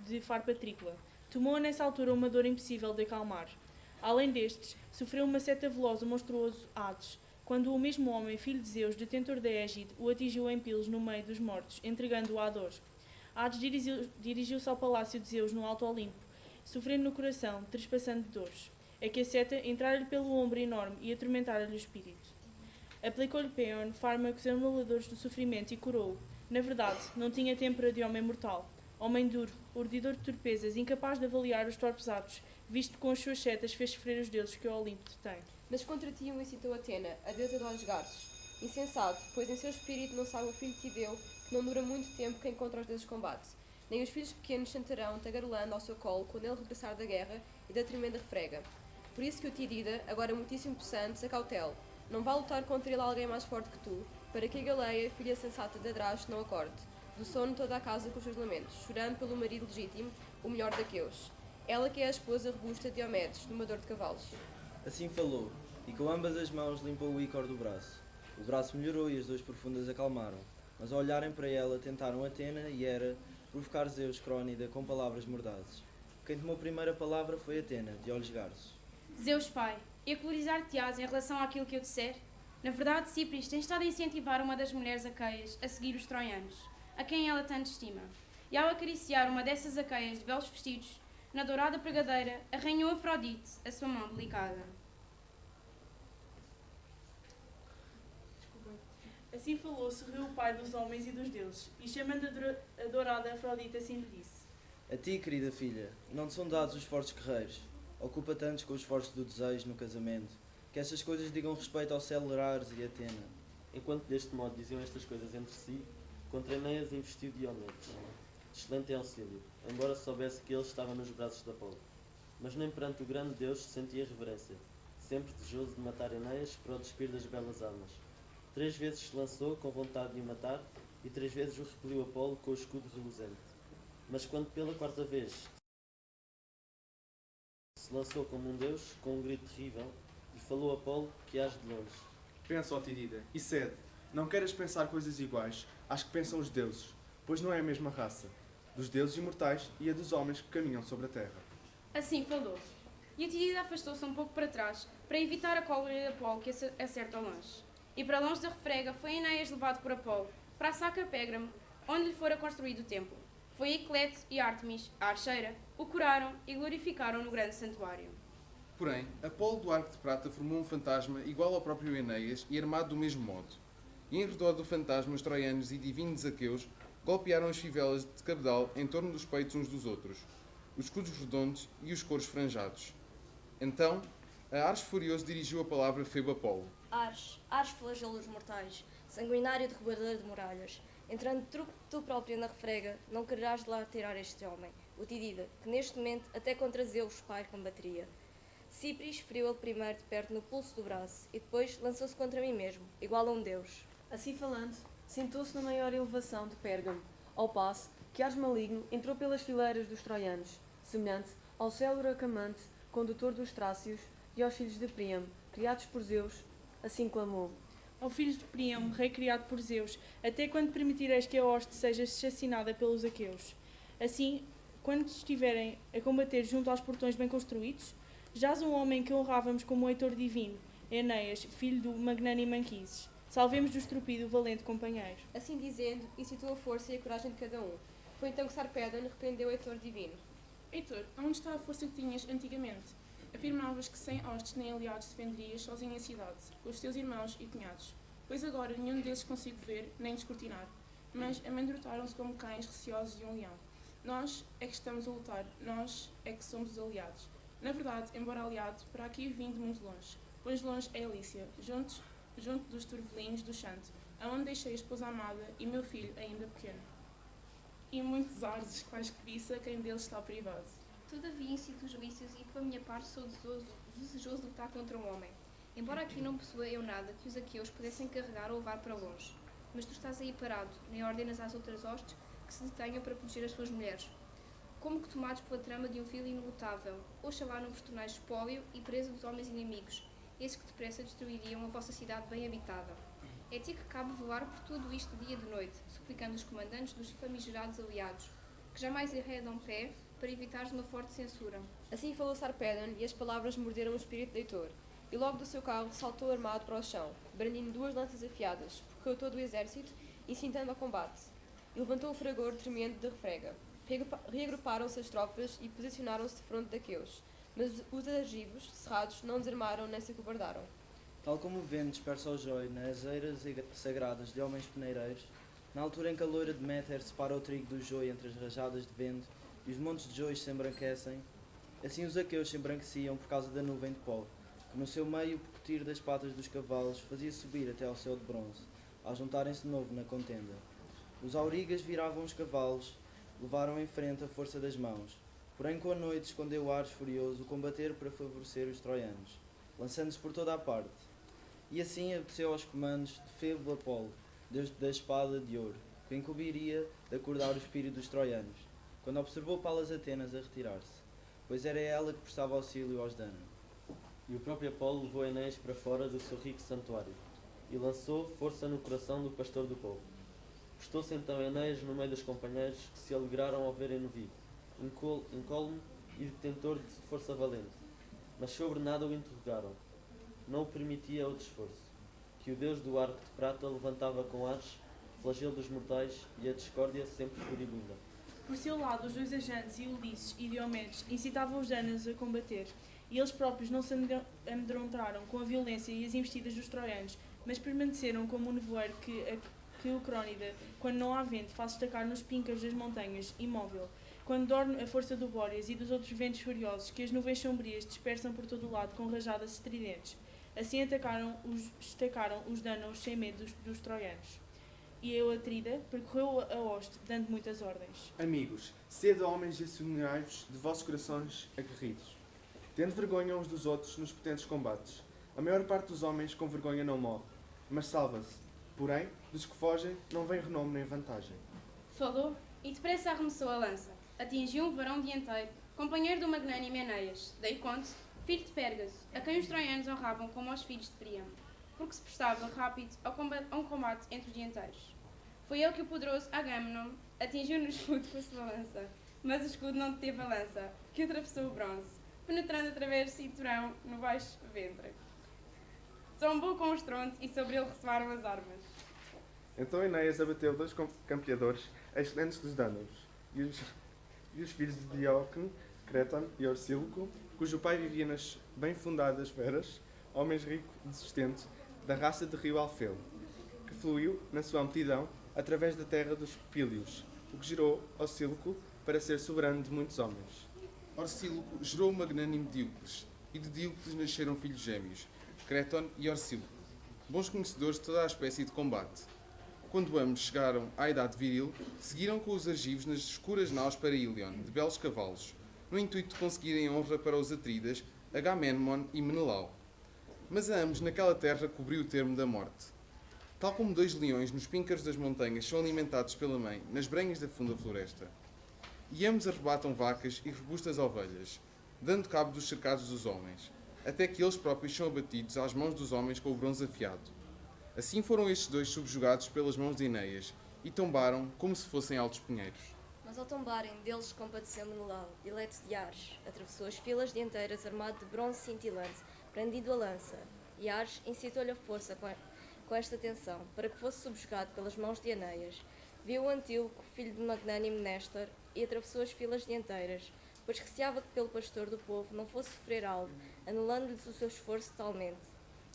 de farpa tripla. Tomou-a nessa altura uma dor impossível de acalmar. Além destes, sofreu uma seta veloz o monstruoso Hades, quando o mesmo homem, filho de Zeus, detentor da égide, o atingiu em pilos no meio dos mortos, entregando-o à dor. Hades dirigiu-se ao palácio de Zeus no Alto Olimpo, sofrendo no coração, trespassando de dores. É que a seta entrara-lhe pelo ombro enorme e atormentara-lhe o espírito. Aplicou-lhe Peon fármacos anuladores do sofrimento e curou-o. Na verdade, não tinha têmpera de homem mortal. Homem duro, urdidor de torpezas, incapaz de avaliar os torpes atos, visto que com as suas setas fez sofrer os deuses que o Olimpo tem. Mas contra ti o incitou Atena, a deusa de olhos garços. Insensato, pois em seu espírito não sabe o filho de Tideu, que não dura muito tempo quem contra os deuses combate. Nem os filhos pequenos sentarão tagarelando ao seu colo quando ele regressar da guerra e da tremenda refrega. Por isso que o Tidida, agora muitíssimo possante, se acautele. Não vá lutar contra ele alguém mais forte que tu, para que a Galeia, filha sensata de Adrasto, não acorde. Do sono toda a casa com os seus lamentos, chorando pelo marido legítimo, o melhor daqueles. Ela que é a esposa robusta de Diomedes, domador de cavalos. Assim falou, e com ambas as mãos limpou o ícor do braço. O braço melhorou e as dores profundas acalmaram, mas ao olharem para ela tentaram Atena e Hera provocar Zeus Crónida com palavras mordazes. Quem tomou a primeira palavra foi Atena, de olhos garços. Zeus pai, ecolorizar-te-ás em relação àquilo que eu disser? Na verdade, Cipris tem estado a incentivar uma das mulheres aqueias a seguir os troianos, a quem ela tanto estima. E ao acariciar uma dessas aqueias de belos vestidos, na dourada pregadeira, arranhou Afrodite a sua mão delicada. Assim falou, sorriu o pai dos homens e dos deuses, e chamando a dourada Afrodite, assim lhe disse: A ti, querida filha, não te são dados os fortes guerreiros. Ocupa-te antes com os fortes do desejo no casamento, que estas coisas digam respeito ao célebre Ares e Atena. Enquanto deste modo diziam estas coisas entre si, contra Enéas investiu Diomedes, de excelente auxílio, embora soubesse que ele estava nos braços de Apolo. Mas nem perante o grande Deus sentia reverência, sempre desejoso de matar Enéas para o despir das belas armas. 3 vezes se lançou com vontade de o matar, e 3 vezes o repeliu Apolo com o escudo reluzente. Mas quando pela 4ª vez se lançou como um deus, com um grito terrível, e falou Apolo que age de longe. Pensa, ó Tidida, e cede. Não queiras pensar coisas iguais às que pensam os deuses, pois não é a mesma raça, dos deuses imortais e a dos homens que caminham sobre a terra. Assim falou. E a Tidida afastou-se um pouco para trás, para evitar a cólera de Apolo que acerta ao longe. E para longe da refrega foi Enéas levado por Apolo, para a Sacra Pégramo, onde lhe fora construído o templo. Foi Eclete e Ártemis, a archeira, o curaram e glorificaram no grande santuário. Porém, Apolo do Arco de Prata formou um fantasma igual ao próprio Enéas e armado do mesmo modo. E em redor do fantasma os troianos e divinos aqueus golpearam as fivelas de cabedal em torno dos peitos uns dos outros, os escudos redondos e os coros franjados. Então, a Ares furioso dirigiu a palavra a Febo Apolo. Ares flagelo dos mortais, sanguinário derrubador de muralhas, entrando tu próprio na refrega, não quererás de lá tirar este homem, o Tidida, que neste momento até contra Zeus pai combateria. Cipris feriu ele primeiro de perto no pulso do braço, e depois lançou-se contra mim mesmo, igual a um deus. Assim falando, sentou-se na maior elevação de Pérgamo, ao passo que Ares maligno entrou pelas fileiras dos troianos, semelhante ao célebre Acamante, condutor dos Trácios, e aos filhos de Príamo, criados por Zeus, assim clamou: Ó filhos de Príamo, rei criado por Zeus, até quando permitireis que a hoste seja assassinada pelos aqueus? Assim, quando estiverem a combater junto aos portões bem construídos, jaz um homem que honrávamos como heitor divino, Enéas, filho do magnânimo Anquises. Salvemos do estrupido o valente companheiro. Assim dizendo, incitou a força e a coragem de cada um. Foi então que Sarpedon repreendeu o heitor divino. Heitor, onde está a força que tinhas antigamente? Afirmavas que sem hostes nem aliados defenderias sozinho a cidade, com os teus irmãos e cunhados. Pois agora nenhum deles consigo ver nem descortinar, mas amedrontaram-se como cães receosos de um leão. Nós é que estamos a lutar, nós é que somos os aliados. Na verdade, embora aliado, para aqui vim de muito longe, pois longe é Alícia, junto dos turvelinhos do Chanto, aonde deixei a esposa amada e meu filho ainda pequeno. E muitos ares, quais cobiça, quem deles está privado. Todavia incito os vícios e, por minha parte, sou desejoso de lutar contra um homem. Embora aqui não possua eu nada que os aqueus pudessem carregar ou levar para longe. Mas tu estás aí parado, nem ordenas às outras hostes que se detenham para proteger as suas mulheres. Como que tomados pela trama de um fio inelutável, oxalá não vos tornais espólio e presa dos homens inimigos, esses que depressa destruiriam a vossa cidade bem habitada. É a ti que cabe voar por tudo isto dia e de noite, suplicando os comandantes dos famigerados aliados, que jamais arredam pé para evitares uma forte censura. Assim falou Sarpedon, e as palavras morderam o espírito de Heitor. E logo do seu carro saltou armado para o chão, brandindo 2 lanças afiadas, percorreu todo o exército, incitando ao combate. E levantou o fragor tremendo de refrega. Reagruparam-se as tropas e posicionaram-se de fronte daqueus, mas os argivos, cerrados, não desarmaram nem se acobardaram. Tal como o vento dispersa o joio nas eiras sagradas de homens peneireiros, na altura em que a loira de Méter separa o trigo do joio entre as rajadas de vento e os montes de joios se embranquecem, assim os aqueus se embranqueciam por causa da nuvem de pó, que no seu meio o percutir das patas dos cavalos fazia subir até ao céu de bronze, ao juntarem-se de novo na contenda. Os aurigas viravam os cavalos, levaram em frente a força das mãos, porém com a noite escondeu Ares furioso o combater para favorecer os troianos, lançando-se por toda a parte. E assim obedeceu aos comandos de Febo Apolo, deus da espada de ouro, que incumbiria de acordar o espírito dos troianos, quando observou Palas Atenas a retirar-se, pois era ela que prestava auxílio aos Danaos. E o próprio Apolo levou Enéas para fora do seu rico santuário, e lançou força no coração do pastor do povo. Postou-se então Enéas no meio dos companheiros, que se alegraram ao verem-no vivo, incólume e detentor de força valente, mas sobre nada o interrogaram. Não o permitia outro esforço, que o deus do arco de prata levantava com Ares, flagelo dos mortais, e a discórdia sempre furibunda. Por seu lado, os 2 agentes, e Ulisses e Diomedes, incitavam os Danaos a combater, e eles próprios não se amedrontaram com a violência e as investidas dos troianos, mas permaneceram como um nevoeiro que o Crónida, quando não há vento, faz destacar nos píncaros das montanhas, imóvel, quando dorme a força do Bóreas e dos outros ventos furiosos que as nuvens sombrias dispersam por todo o lado com rajadas estridentes. Assim estacaram os Danaos sem medo dos troianos. E a Atrida percorreu a hoste, dando muitas ordens. Amigos, sede homens e assumirai-vos de vossos corações aguerridos. Tendo vergonha uns dos outros nos potentes combates. A maior parte dos homens com vergonha não morre, mas salva-se. Porém, dos que fogem, não vem renome nem vantagem. Falou e depressa arremessou a lança. Atingiu um varão dianteiro, companheiro do magnânimo Enéas, Deiconte, filho de Pérgaso, a quem os troianos honravam como aos filhos de Príamo, porque se prestava rápido a um combate entre os dianteiros. Foi ele que o poderoso Agamemnon atingiu no escudo com a sua lança, mas o escudo não deteve a lança, que atravessou o bronze, penetrando através do cinturão no baixo ventre. Trombou com o estrondo e sobre ele ressoaram as armas. Então Enéas abateu 2 campeadores excelentes dos Danaos, e os filhos de Diócne, Creton e Orcíloco, cujo pai vivia nas bem fundadas Veras, homens ricos de sustento, da raça de rio Alfeu, que fluiu, na sua amplidão, através da terra dos Pílios, o que gerou Orcíloco para ser soberano de muitos homens. Orcíloco gerou o magnânimo Díocles, e de Díocles nasceram filhos gêmeos, Creton e Orcíloco, bons conhecedores de toda a espécie de combate. Quando ambos chegaram à idade viril, seguiram com os argivos nas escuras naus para Ilion, de belos cavalos, no intuito de conseguirem honra para os Atridas, Agamemnon e Menelau. Mas a ambos naquela terra cobriu o termo da morte. Tal como 2 leões nos píncaros das montanhas são alimentados pela mãe nas brenhas da funda floresta. E ambos arrebatam vacas e robustas ovelhas, dando cabo dos cercados dos homens, até que eles próprios são abatidos às mãos dos homens com o bronze afiado. Assim foram estes 2 subjugados pelas mãos de Enéas, e tombaram como se fossem altos pinheiros. Mas ao tombarem, deles compadeceu Menelau, dileto de Ares, atravessou as filas dianteiras armado de bronze cintilante, brandindo a lança, e Ares incitou-lhe a força com esta tensão, para que fosse subjugado pelas mãos de Enéas. Viu o Antíloco, filho de magnânimo Néstor, e atravessou as filas dianteiras, pois receava que pelo pastor do povo não fosse sofrer algo, anulando-lhes o seu esforço totalmente.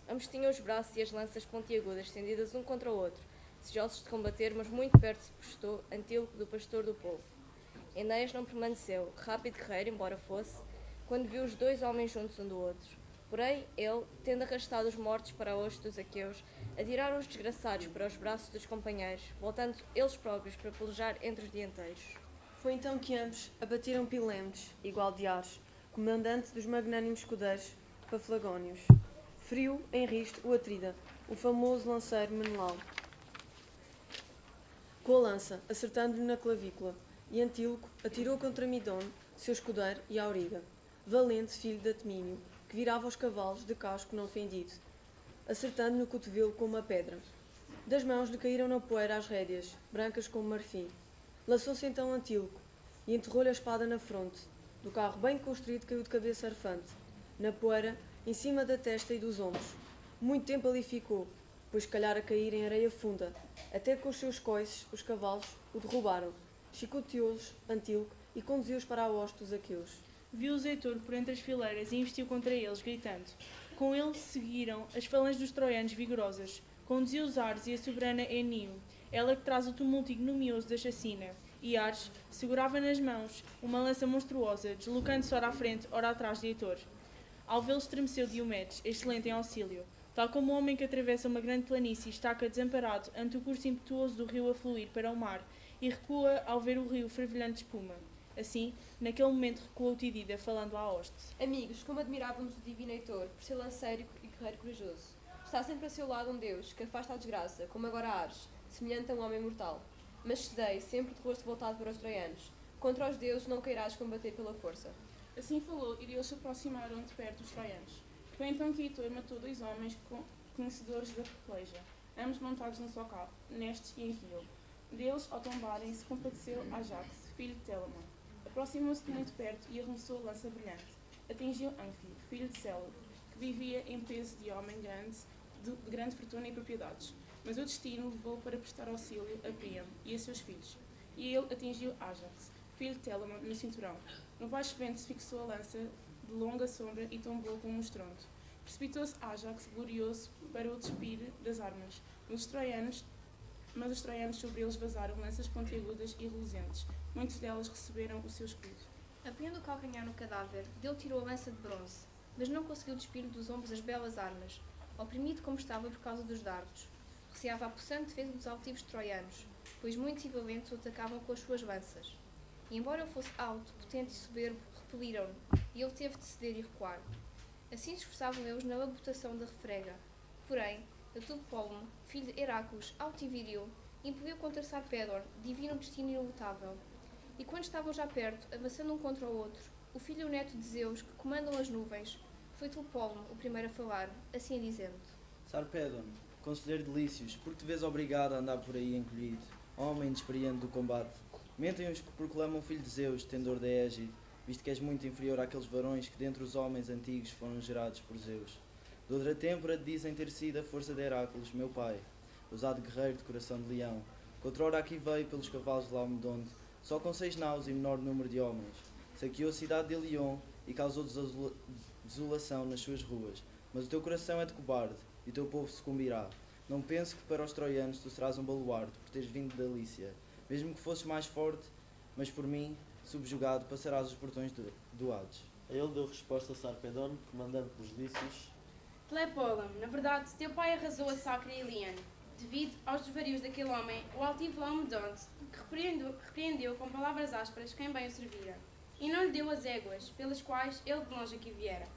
Ambos tinham os braços e as lanças pontiagudas estendidas um contra o outro, desejosos de combater, mas muito perto se postou Antíloco do pastor do povo. Enéas não permaneceu, rápido guerreiro embora fosse, quando viu os dois homens juntos um do outro. Porém, ele, tendo arrastado os mortos para a hoste dos aqueus, atiraram os desgraçados para os braços dos companheiros, voltando eles próprios para pelejar entre os dianteiros. Foi então que ambos abateram Pilemes, igual de Ares, comandante dos magnânimos escudeiros Paflagónios. Feriu em Risto o Atrida, o famoso lanceiro Menelau, com a lança, acertando-lhe na clavícula, e Antíloco atirou contra Midon, seu escudeiro, e Auriga, valente filho de Atmínio, que virava os cavalos de casco não fendido, acertando no cotovelo com uma pedra. Das mãos lhe caíram na poeira as rédeas, brancas como marfim. Lançou-se então Antíloco, e enterrou-lhe a espada na fronte. Do carro bem construído caiu de cabeça arfante, na poeira, em cima da testa e dos ombros. Muito tempo ali ficou, pois calhara cair em areia funda, até que com os seus coices os cavalos o derrubaram. Chicoteou-os Antíloco e conduziu-os para a hoste dos aqueus. Viu-os Heitor por entre as fileiras e investiu contra eles, gritando. Com ele seguiram as falanges dos troianos vigorosas. Conduziu os Ares e a soberana Enio, ela que traz o tumulto ignominioso da chacina. E Ares segurava nas mãos uma lança monstruosa, deslocando-se ora à frente, ora atrás de Heitor. Ao vê-lo estremeceu Diomedes, excelente em auxílio. Tal como o homem que atravessa uma grande planície estaca desamparado ante o curso impetuoso do rio a fluir para o mar e recua ao ver o rio fervilhante de espuma. Assim, naquele momento recuou Tidida, falando à hoste. Amigos, como admirávamos o divino Heitor, por ser lanceiro e guerreiro corajoso. Está sempre a seu lado um Deus, que afasta a desgraça, como agora Ares, semelhante a um homem mortal. Mas cedei, sempre de rosto voltado para os troianos. Contra os deuses não queirás combater pela força. Assim falou, e eles se aproximaram de perto dos troianos. Foi então que Heitor matou 2 homens conhecedores da peleja, ambos montados no seu carro, Nestes e Enquio. Deles, ao tombarem, se compadeceu Ajax, filho de Telamon. Aproximou-se de muito perto e arremessou a lança brilhante. Atingiu Anfio, filho de Célo, que vivia em peso de homem grande, de grande fortuna e propriedades. Mas o destino levou para prestar auxílio a Príamo e a seus filhos. E ele atingiu Ajax, filho de Telamon, no cinturão. No baixo vento se fixou a lança de longa sombra e tombou com um estrondo. Precipitou-se Ajax, glorioso, para o despir das armas, mas os troianos sobre eles vazaram lanças pontiagudas e reluzentes. Muitas delas receberam o seu escudo. Apanhando o calcanhar no cadáver, dele tirou a lança de bronze, mas não conseguiu despir dos ombros as belas armas, oprimido como estava por causa dos dardos. Receava a possante defesa dos altivos troianos, pois muitos e valentes o atacavam com as suas lanças. E embora ele fosse alto, potente e soberbo, repeliram-no, e ele teve de ceder e recuar. Assim se esforçavam eles na labutação da refrega. Porém, Eutopólemo, filho de Herácles, alto e viril, impeliu contra Sarpedon, divino destino ilutável. E quando estavam já perto, avançando um contra o outro, o filho e o neto de Zeus, que comandam as nuvens, foi Eutopólemo o primeiro a falar, assim dizendo: Sarpedon, conselheiro de Lícios, por que te vês obrigado a andar por aí encolhido, homem inexperiente do combate? Mentem os que proclamam filho de Zeus, tendor da égide, visto que és muito inferior àqueles varões que dentre os homens antigos foram gerados por Zeus. De outra têmpora dizem ter sido a força de Herácles, meu pai, ousado guerreiro de coração de leão, que outrora aqui veio pelos cavalos de Laomedonte, só com 6 naus e menor número de homens. Saqueou a cidade de Ilion e causou desolação nas suas ruas. Mas o teu coração é de cobarde, e o teu povo sucumbirá. Não penso que para os troianos tu serás um baluarte por teres vindo da Lícia. Mesmo que fosses mais forte, mas por mim, subjugado, passarás os portões do Hades. A ele deu resposta Sarpedon, comandante dos Lícios. Tlepólemo, na verdade, teu pai arrasou a sacra Iliane. Devido aos desvarios daquele homem, o altivo Laomedonte, que repreendeu com palavras ásperas quem bem o servira, e não lhe deu as éguas, pelas quais ele de longe aqui viera.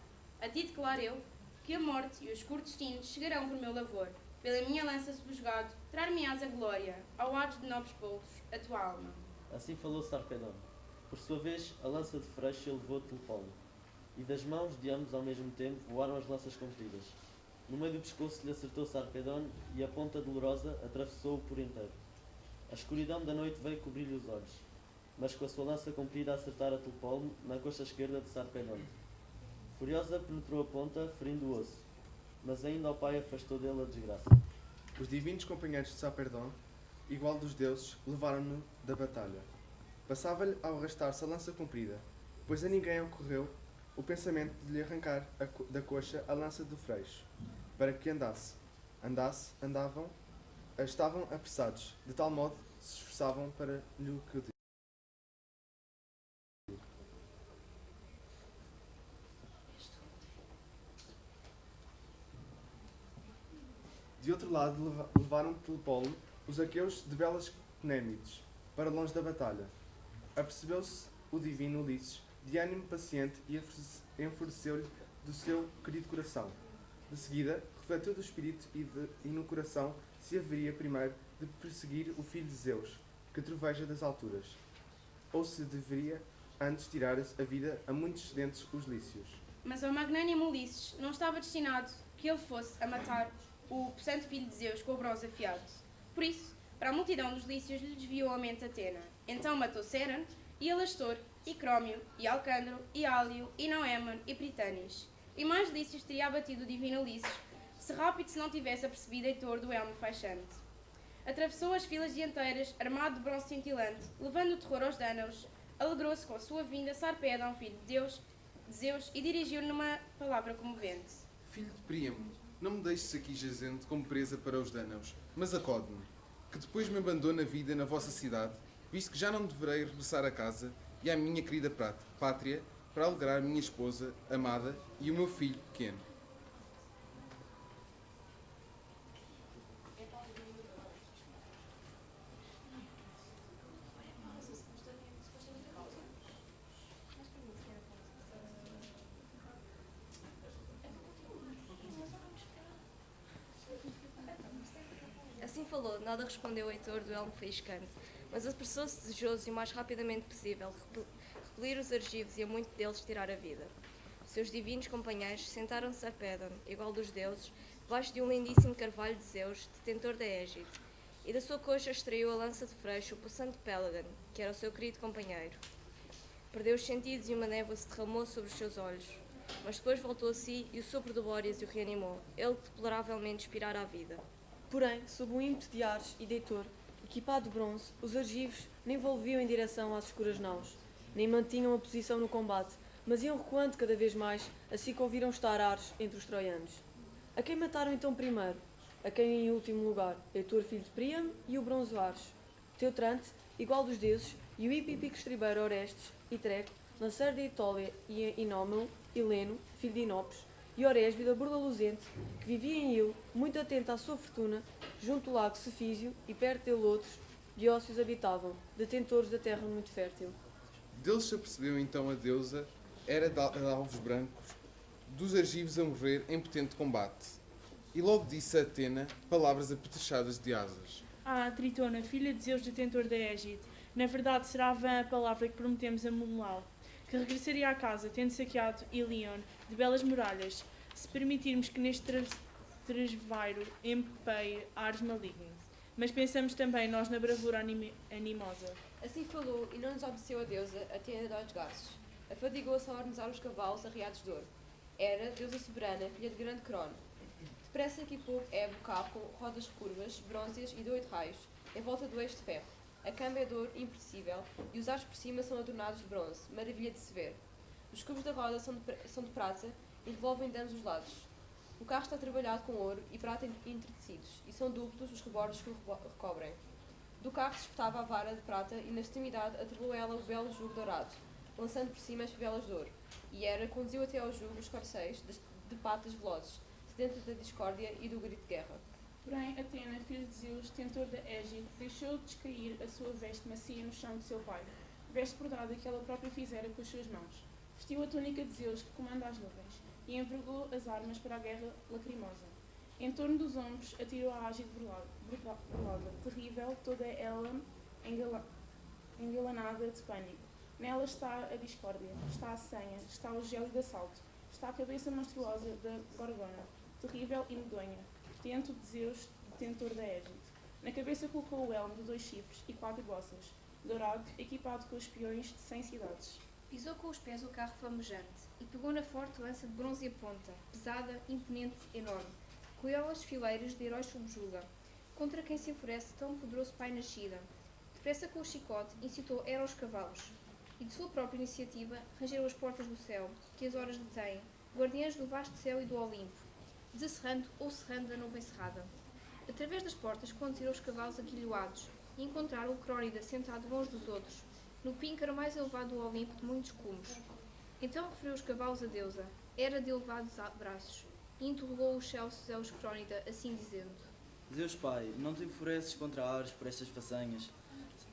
A ti declaro eu, que a morte e os curtos destinos chegarão por meu lavor. Pela minha lança subjugado, trar-me-ás a glória, ao Hades de nobres polvos, a tua alma. Assim falou Sarpedon. Por sua vez, a lança de Freixo levou Tlepólemo, e das mãos de ambos ao mesmo tempo voaram as lanças compridas. No meio do pescoço lhe acertou Sarpedon, e a ponta dolorosa atravessou-o por inteiro. A escuridão da noite veio cobrir-lhe os olhos, mas com a sua lança comprida acertara Tlepólemo na coxa esquerda de Sarpedon. Furiosa penetrou a ponta, ferindo o osso, mas ainda ao pai afastou dele a desgraça. Os divinos companheiros de Sarpedon, igual dos deuses, levaram-no da batalha. Passava-lhe ao arrastar-se a lança comprida, pois a ninguém ocorreu o pensamento de lhe arrancar da coxa a lança do freixo, para que estavam apressados, de tal modo se esforçavam para lhe o que De outro lado, levaram Telepolo os aqueus de belas Cnémides para longe da batalha. Apercebeu-se o divino Ulisses, de ânimo paciente, e enfureceu-lhe do seu querido coração. De seguida, refletiu do espírito e no coração se haveria primeiro de perseguir o filho de Zeus, que troveja das alturas, ou se deveria antes tirar a vida a muitos excelentes os lícios. Mas ao magnânimo Ulisses não estava destinado que ele fosse a matar o santo filho de Zeus com o bronze afiado. Por isso, para a multidão dos lícios lhe desviou a mente Atena. Então matou Céran, e Alastor, e Crómio, e Alcandro, e Álio, e Noémon, e Pritânis. E mais lícios teria abatido o divino Ulisses, se rápido se não tivesse apercebido Heitor do elmo faixante. Atravessou as filas dianteiras, armado de bronze cintilante, levando o terror aos Dânaos. Alegrou-se com a sua vinda Sarpedon, filho de Zeus, e dirigiu-lhe numa palavra comovente. Filho de Príamo, não me deixes aqui jazendo como presa para os Dânaos, mas acode-me, que depois me abandone a vida na vossa cidade, visto que já não deverei regressar a casa e à minha querida pátria, para alegrar minha esposa, amada, e o meu filho pequeno. Assim falou, nada respondeu Heitor do elmo faiscante, mas apressou-se desejoso e o mais rapidamente possível repelir os argivos e a muito deles tirar a vida. Seus divinos companheiros sentaram-se a Sarpedon, igual dos deuses, debaixo de um lindíssimo carvalho de Zeus, detentor da égide, e da sua coxa extraiu a lança de freixo o possante Pélagon, que era o seu querido companheiro. Perdeu os sentidos e uma névoa se derramou sobre os seus olhos, mas depois voltou a si e o sopro do Bóreas o reanimou, ele que deploravelmente expirara a vida. Porém, sob o ímpeto de Ares e de Heitor, equipado de bronze, os argivos nem volviam em direção às escuras naus, nem mantinham a posição no combate, mas iam recuando cada vez mais, assim que ouviram estar Ares entre os troianos. A quem mataram então primeiro? A quem em último lugar? Heitor, filho de Príamo, e o bronze Ares. Teutrante, igual dos deuses, e o hípico estribeiro Orestes, e Treco, lanceiro de Itólia, e Inómelo, Heleno, filho de Inopes, e Oresbe da burla luzente, que vivia em Ilo, muito atento à sua fortuna, junto ao lago Cefísio, e perto dele outros, Diócios habitavam, detentores da terra muito fértil. Deles se apercebeu então a deusa, era de alvos brancos, dos argivos a morrer em potente combate. E logo disse a Atena palavras apetrechadas de asas. Ah, Tritona, filha de Zeus, detentor da égide, na verdade será vã a palavra que prometemos a Menelau, que regressaria à casa, tendo saqueado Ilion de belas muralhas, se permitirmos que neste tresvairo empeie ares malignos. Mas pensamos também nós na bravura animosa. Assim falou, e não nos obedeceu a deusa, Atena de olhos garços. Afadigou-se a ornizar os cavalos arriados de ouro. Era, deusa soberana, filha de grande Crono. Depressa equipou Hebe o carro com rodas curvas, brônzeas e de 8 raios, em volta do eixo de ferro. A câmbio é de ouro imperecível, e os ares por cima são adornados de bronze, maravilha de se ver. Os cubos da roda são de prata e revolvem de ambos os lados. O carro está trabalhado com ouro e prata entretecidos, e são duplos os rebordos que o recobrem. Do carro se espetava a vara de prata e na extremidade atrelou ela o belo jugo dourado, lançando por cima as fivelas de ouro. E Hera conduziu até ao jugo os corcéis de patas velozes, sedentos da discórdia e do grito de guerra. Porém, Atena, filho de Zeus, tentor da égide, deixou descair a sua veste macia no chão de seu pai, veste bordada que ela própria fizera com as suas mãos. Vestiu a túnica de Zeus, que comanda as nuvens, e envergou as armas para a guerra lacrimosa. Em torno dos ombros atirou a ágide burlada, terrível, toda ela engalanada de pânico. Nela está a discórdia, está a senha, está o gélido assalto, está a cabeça monstruosa da Gorgona, terrível e medonha, tento de Zeus, detentor da égide. Na cabeça colocou o elmo de 2 chifres e 4 bossas, dourado, equipado com espiões de 100 cidades. Pisou com os pés o carro flamejante e pegou na forte lança de bronze e ponta, pesada, imponente, enorme, com elas fileiras de heróis subjuga, contra quem se enfurece tão poderoso pai nascida. Depressa com o chicote incitou Hera aos cavalos. e de sua própria iniciativa rangeram as portas do céu, que as horas detêm, guardiãs do vasto céu e do Olimpo, desacerrando ou cerrando da nuvem cerrada. Através das portas conduziram os cavalos aquilhoados e encontraram o Crónida sentado longe dos outros, no píncaro mais elevado do Olimpo de muitos cumes. Então referiu os cavalos à deusa, Hera de elevados braços, e interrogou os Zeus Crónida, assim dizendo: Zeus Pai, não te enfureces contra Ares por estas façanhas?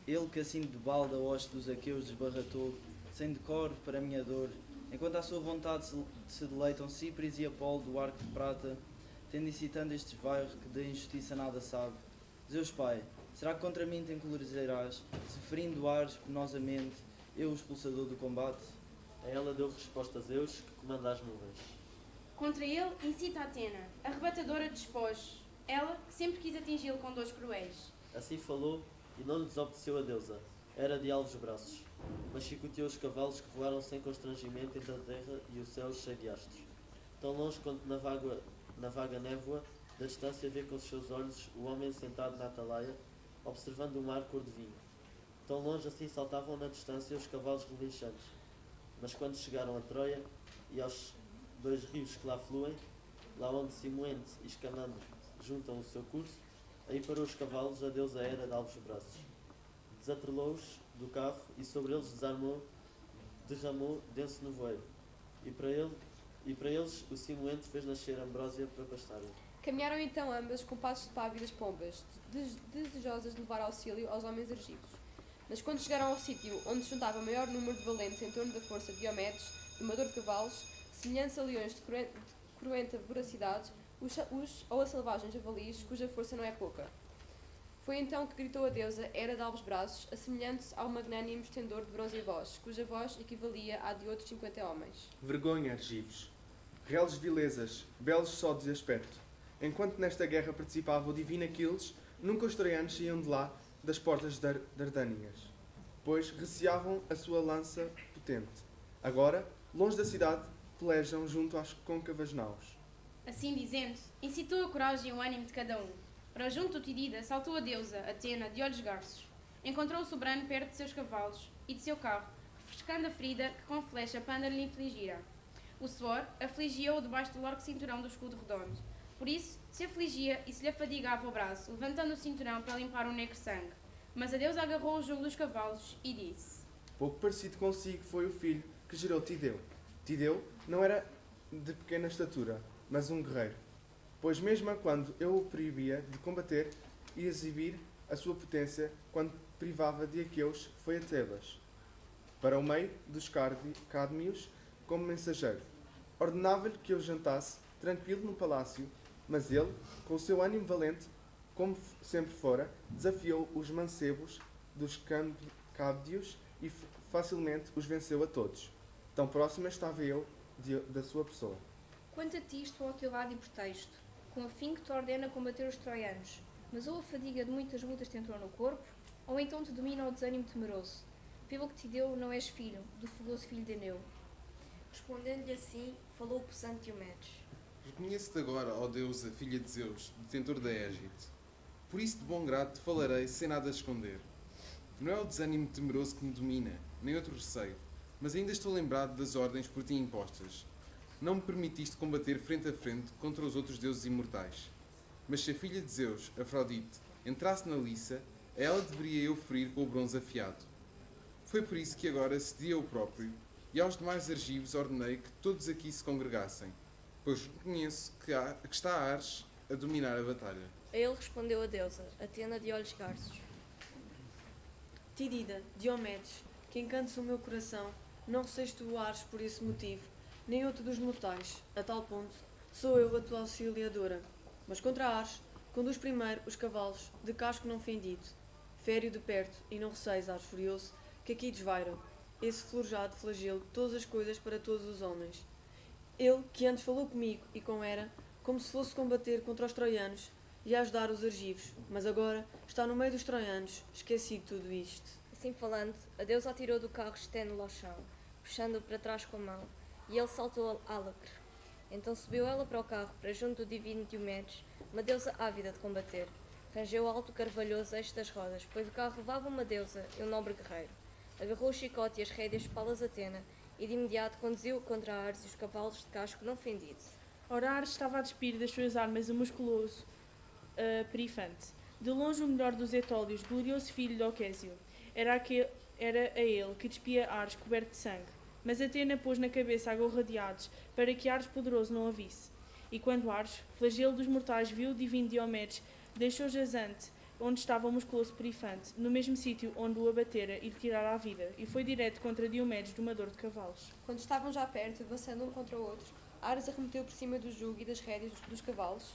Ele que assim de balda a hoste dos aqueus desbarratou, sem decoro para a minha dor, enquanto à sua vontade se deleitam Cipres e Apolo do arco de prata, tendo incitando estes vairros que da injustiça nada sabe. Zeus Pai, será que contra mim te encolherizarás, se ferindo Ares penosamente, eu o expulsador do combate? A ela deu resposta a Zeus, que comanda as nuvens. Contra ele incita Atena, arrebatadora de despojos, ela que sempre quis atingi-lo com dores cruéis. Assim falou, e não lhe desobedeceu a deusa. Era de alvos braços, mas chicoteou os cavalos que voaram sem constrangimento entre a terra e o céu cheio de astros. Tão longe quanto na vaga névoa, da distância vê com os seus olhos o homem sentado na atalaia, observando o mar cor de vinho. Tão longe assim saltavam na distância os cavalos relinchantes. Mas quando chegaram a Troia e aos 2 rios que lá fluem, lá onde Simoente e Escamandro juntam o seu curso, aí parou os cavalos a deusa Hera de alvos braços. Desatrelou-os do carro e sobre eles derramou denso nevoeiro. E para eles o Simoente fez nascer ambrósia para pastarem. Caminharam então ambas com passos de pávidas pombas, desejosas de levar auxílio aos homens argivos. Mas quando chegaram ao sítio onde se juntava maior número de valentes em torno da força de Diomedes, domador de cavalos, semelhantes a leões de cruenta voracidade, ou a selvagens javalis, cuja força não é pouca. Foi então que gritou a deusa, Hera de alvos braços, assemelhando-se ao magnânimo estendor de bronze e voz, cuja voz equivalia à de outros 50 homens. Vergonha, argivos. Reles vilezas, belos só de aspecto. Enquanto nesta guerra participava o divino Aquiles, nunca os troianos saíam de lá das portas dardânias, pois receavam a sua lança potente. Agora, longe da cidade, pelejam junto às côncavas naus. Assim dizendo, incitou a coragem e o ânimo de cada um. Para junto do Tidida saltou a deusa, Atena, de olhos garços. Encontrou o soberano perto de seus cavalos e de seu carro, refrescando a ferida que com flecha Pândaro lhe infligira. O suor afligia-o debaixo do largo cinturão do escudo redondo. Por isso, se afligia e se lhe afadigava o braço, levantando o cinturão para limpar o negro sangue. Mas a deusa agarrou o jugo dos cavalos e disse: Pouco parecido consigo foi o filho que gerou Tideu. Tideu não era de pequena estatura, mas um guerreiro. Pois mesmo quando eu o proibia de combater e exibir a sua potência, quando privava de aqueus, foi a Tebas, para o meio dos cádmios, como mensageiro. Ordenava-lhe que eu jantasse, tranquilo no palácio, mas ele, com o seu ânimo valente, como sempre fora, desafiou os mancebos dos cádios e facilmente os venceu a todos. Tão próxima estava eu da sua pessoa. Quanto a ti, estou ao teu lado e protejo-te, com a fim que te ordena combater os troianos. Mas ou a fadiga de muitas lutas te entrou no corpo, ou então te domina o desânimo temeroso. Pelo que te deu, não és filho, do fogoso filho de Eneu. Respondendo-lhe assim, falou o possante Diomedes. Reconheço-te agora, ó deusa, filha de Zeus, detentor da égide. Por isso de bom grado te falarei, sem nada esconder. Não é o desânimo temeroso que me domina, nem outro receio, mas ainda estou lembrado das ordens por ti impostas. Não me permitiste combater frente a frente contra os outros deuses imortais. Mas se a filha de Zeus, Afrodite, entrasse na liça, a ela deveria eu ferir com o bronze afiado. Foi por isso que agora cedi eu próprio, e aos demais argivos ordenei que todos aqui se congregassem, pois reconheço que está Ares a dominar a batalha. A ele respondeu a deusa, Atena de olhos garços. Tidida, Diomedes, que encantes o meu coração, não receis tu Ares por esse motivo, nem outro dos mortais, a tal ponto, sou eu a tua auxiliadora. Mas contra Ares, conduz primeiro os cavalos, de casco não fendido. Fere-o de perto, e não receis, Ares furioso, que aqui desvairam, esse florjado flagelo de todas as coisas para todos os homens. Ele, que antes falou comigo e com Hera, como se fosse combater contra os troianos e ajudar os argivos, mas agora está no meio dos troianos, esquecido de tudo isto. Assim falando, a deusa atirou do carro estendo-o ao chão, puxando-o para trás com a mão, e ele saltou álacre. Então subiu ela para o carro, para junto do divino Diomedes, uma deusa ávida de combater. Rangeu alto o carvalhoso eixo das rodas, pois o carro levava uma deusa e um nobre guerreiro. agarrou o chicote e as rédeas de Palas Atena e de imediato conduziu contra Ares e os cavalos de casco não fendido. Ora, Ares estava a despir das suas armas o musculoso Perifante. De longe o melhor dos etólios, glorioso filho de Océsio. Era a ele que despia Ares coberto de sangue. Mas Atena pôs na cabeça a gorra de Hades, para que Ares poderoso não a visse. E quando Ares, flagelo dos mortais, viu o divino Diomedes, deixou jazante onde estava o musculoso Perifante, no mesmo sítio onde o abatera e lhe tirara a vida, e foi direto contra Diomedes, domador de cavalos. Quando estavam já perto, avançando um contra o outro, Ares arremeteu por cima do jugo e das rédeas dos cavalos,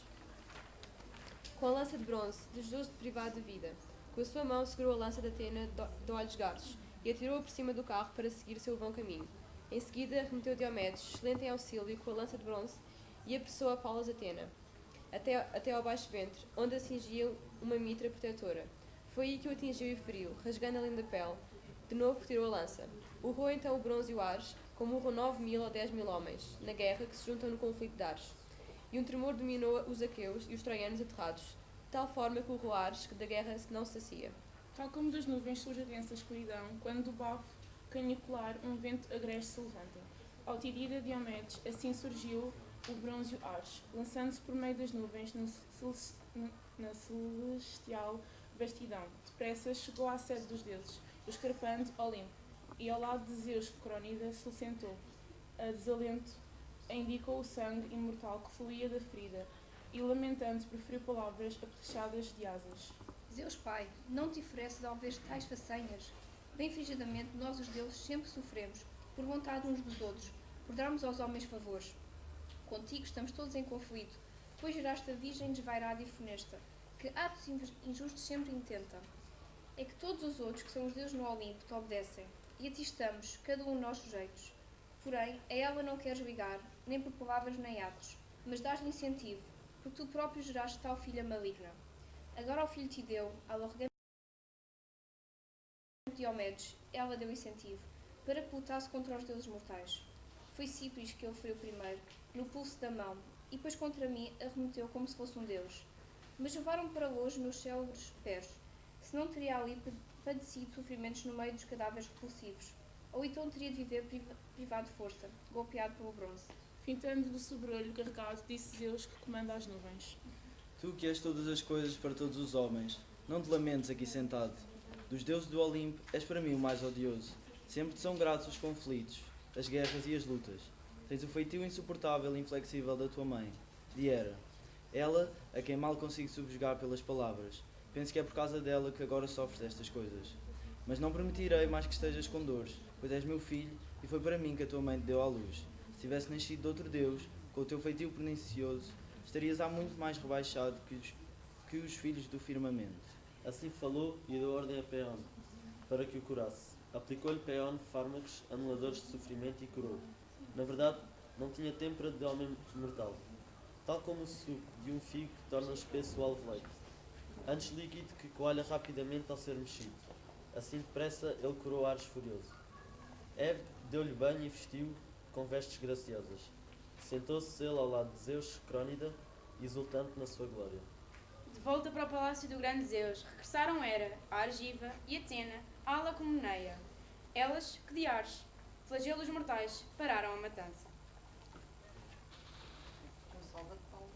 com a lança de bronze, desejoso de privado de vida. Com a sua mão segurou a lança de Atena de olhos garços e atirou-a por cima do carro para seguir seu vão caminho. Em seguida, arremeteu Diomedes, excelente em auxílio, com a lança de bronze e apressou a Palas Atena, até ao baixo ventre, onde a cingia uma mitra protetora. Foi aí que o atingiu e feriu, rasgando a linda pele. De novo retirou a lança. Urrou então o bronze e o Ares, como urram 9.000 ou 10.000 homens, na guerra que se juntam no conflito de Ares. E um tremor dominou os aqueus e os troianos aterrados, de tal forma que urrou Ares que da guerra não se sacia. Tal como das nuvens surge a densa escuridão, quando do bafo canicular um vento agreste se levanta. Ao Tidida Diomedes, assim surgiu o bronze Ares, lançando-se por meio das nuvens na celestial vastidão. Depressa chegou à sede dos deuses, o escarpante Olimpo, e ao lado de Zeus Crónida se sentou. A desalento indicou o sangue imortal que fluía da ferida, e lamentando proferiu palavras apetrechadas de asas. Zeus Pai, não te ofereces ao ver tais façanhas? Bem frigidamente nós os deuses sempre sofremos, por vontade uns dos outros, por darmos aos homens favores. Contigo estamos todos em conflito, pois geraste a virgem desvairada e funesta, que atos injustos sempre intenta. É que todos os outros, que são os deuses no Olimpo, te obedecem, e a ti estamos, cada um nós sujeitos. Porém, a ela não queres ligar, nem por palavras nem atos, mas dás-lhe incentivo, porque tu próprio geraste tal filha maligna. Agora o filho te deu, ao arrogante Diomedes, ela deu incentivo, para que lutasse contra os deuses mortais. Foi Cipris que ele feriu primeiro, no pulso da mão, e depois contra mim arremeteu como se fosse um deus. Mas levaram-me para longe meus célebres pés, senão teria ali padecido sofrimentos no meio dos cadáveres repulsivos, ou então teria de viver privado de força, golpeado pelo bronze. Fintando do sobrolho carregado, disse Zeus que comanda as nuvens. Tu que és todas as coisas para todos os homens, não te lamentes aqui sentado. Dos deuses do Olimpo és para mim o mais odioso. Sempre te são gratos os conflitos, as guerras e as lutas. Tens o feitio insuportável e inflexível da tua mãe, de Hera. Ela, a quem mal consigo subjugar pelas palavras. Penso que é por causa dela que agora sofres estas coisas. Mas não permitirei mais que estejas com dores, pois és meu filho e foi para mim que a tua mãe te deu à luz. Se tivesse nascido de outro Deus, com o teu feitio pernicioso, estarias há muito mais rebaixado que os filhos do firmamento. Assim falou e deu ordem a Peón, para que o curasse. Aplicou-lhe Peón fármacos anuladores de sofrimento e curou. Na verdade, não tinha têmpera de homem mortal, tal como o suco de um figo que torna espesso o alvo leite, antes líquido que coalha rapidamente ao ser mexido. Assim depressa ele curou Ares furioso. Hebe deu-lhe banho e vestiu com vestes graciosas. Sentou-se ele ao lado de Zeus Crónida, exultante na sua glória. De volta para o palácio do grande Zeus, regressaram Hera, a Argiva e Atena, a Alacomeneia. Elas, que de Ares, flagelos mortais, pararam a matança. Com salva de palmas.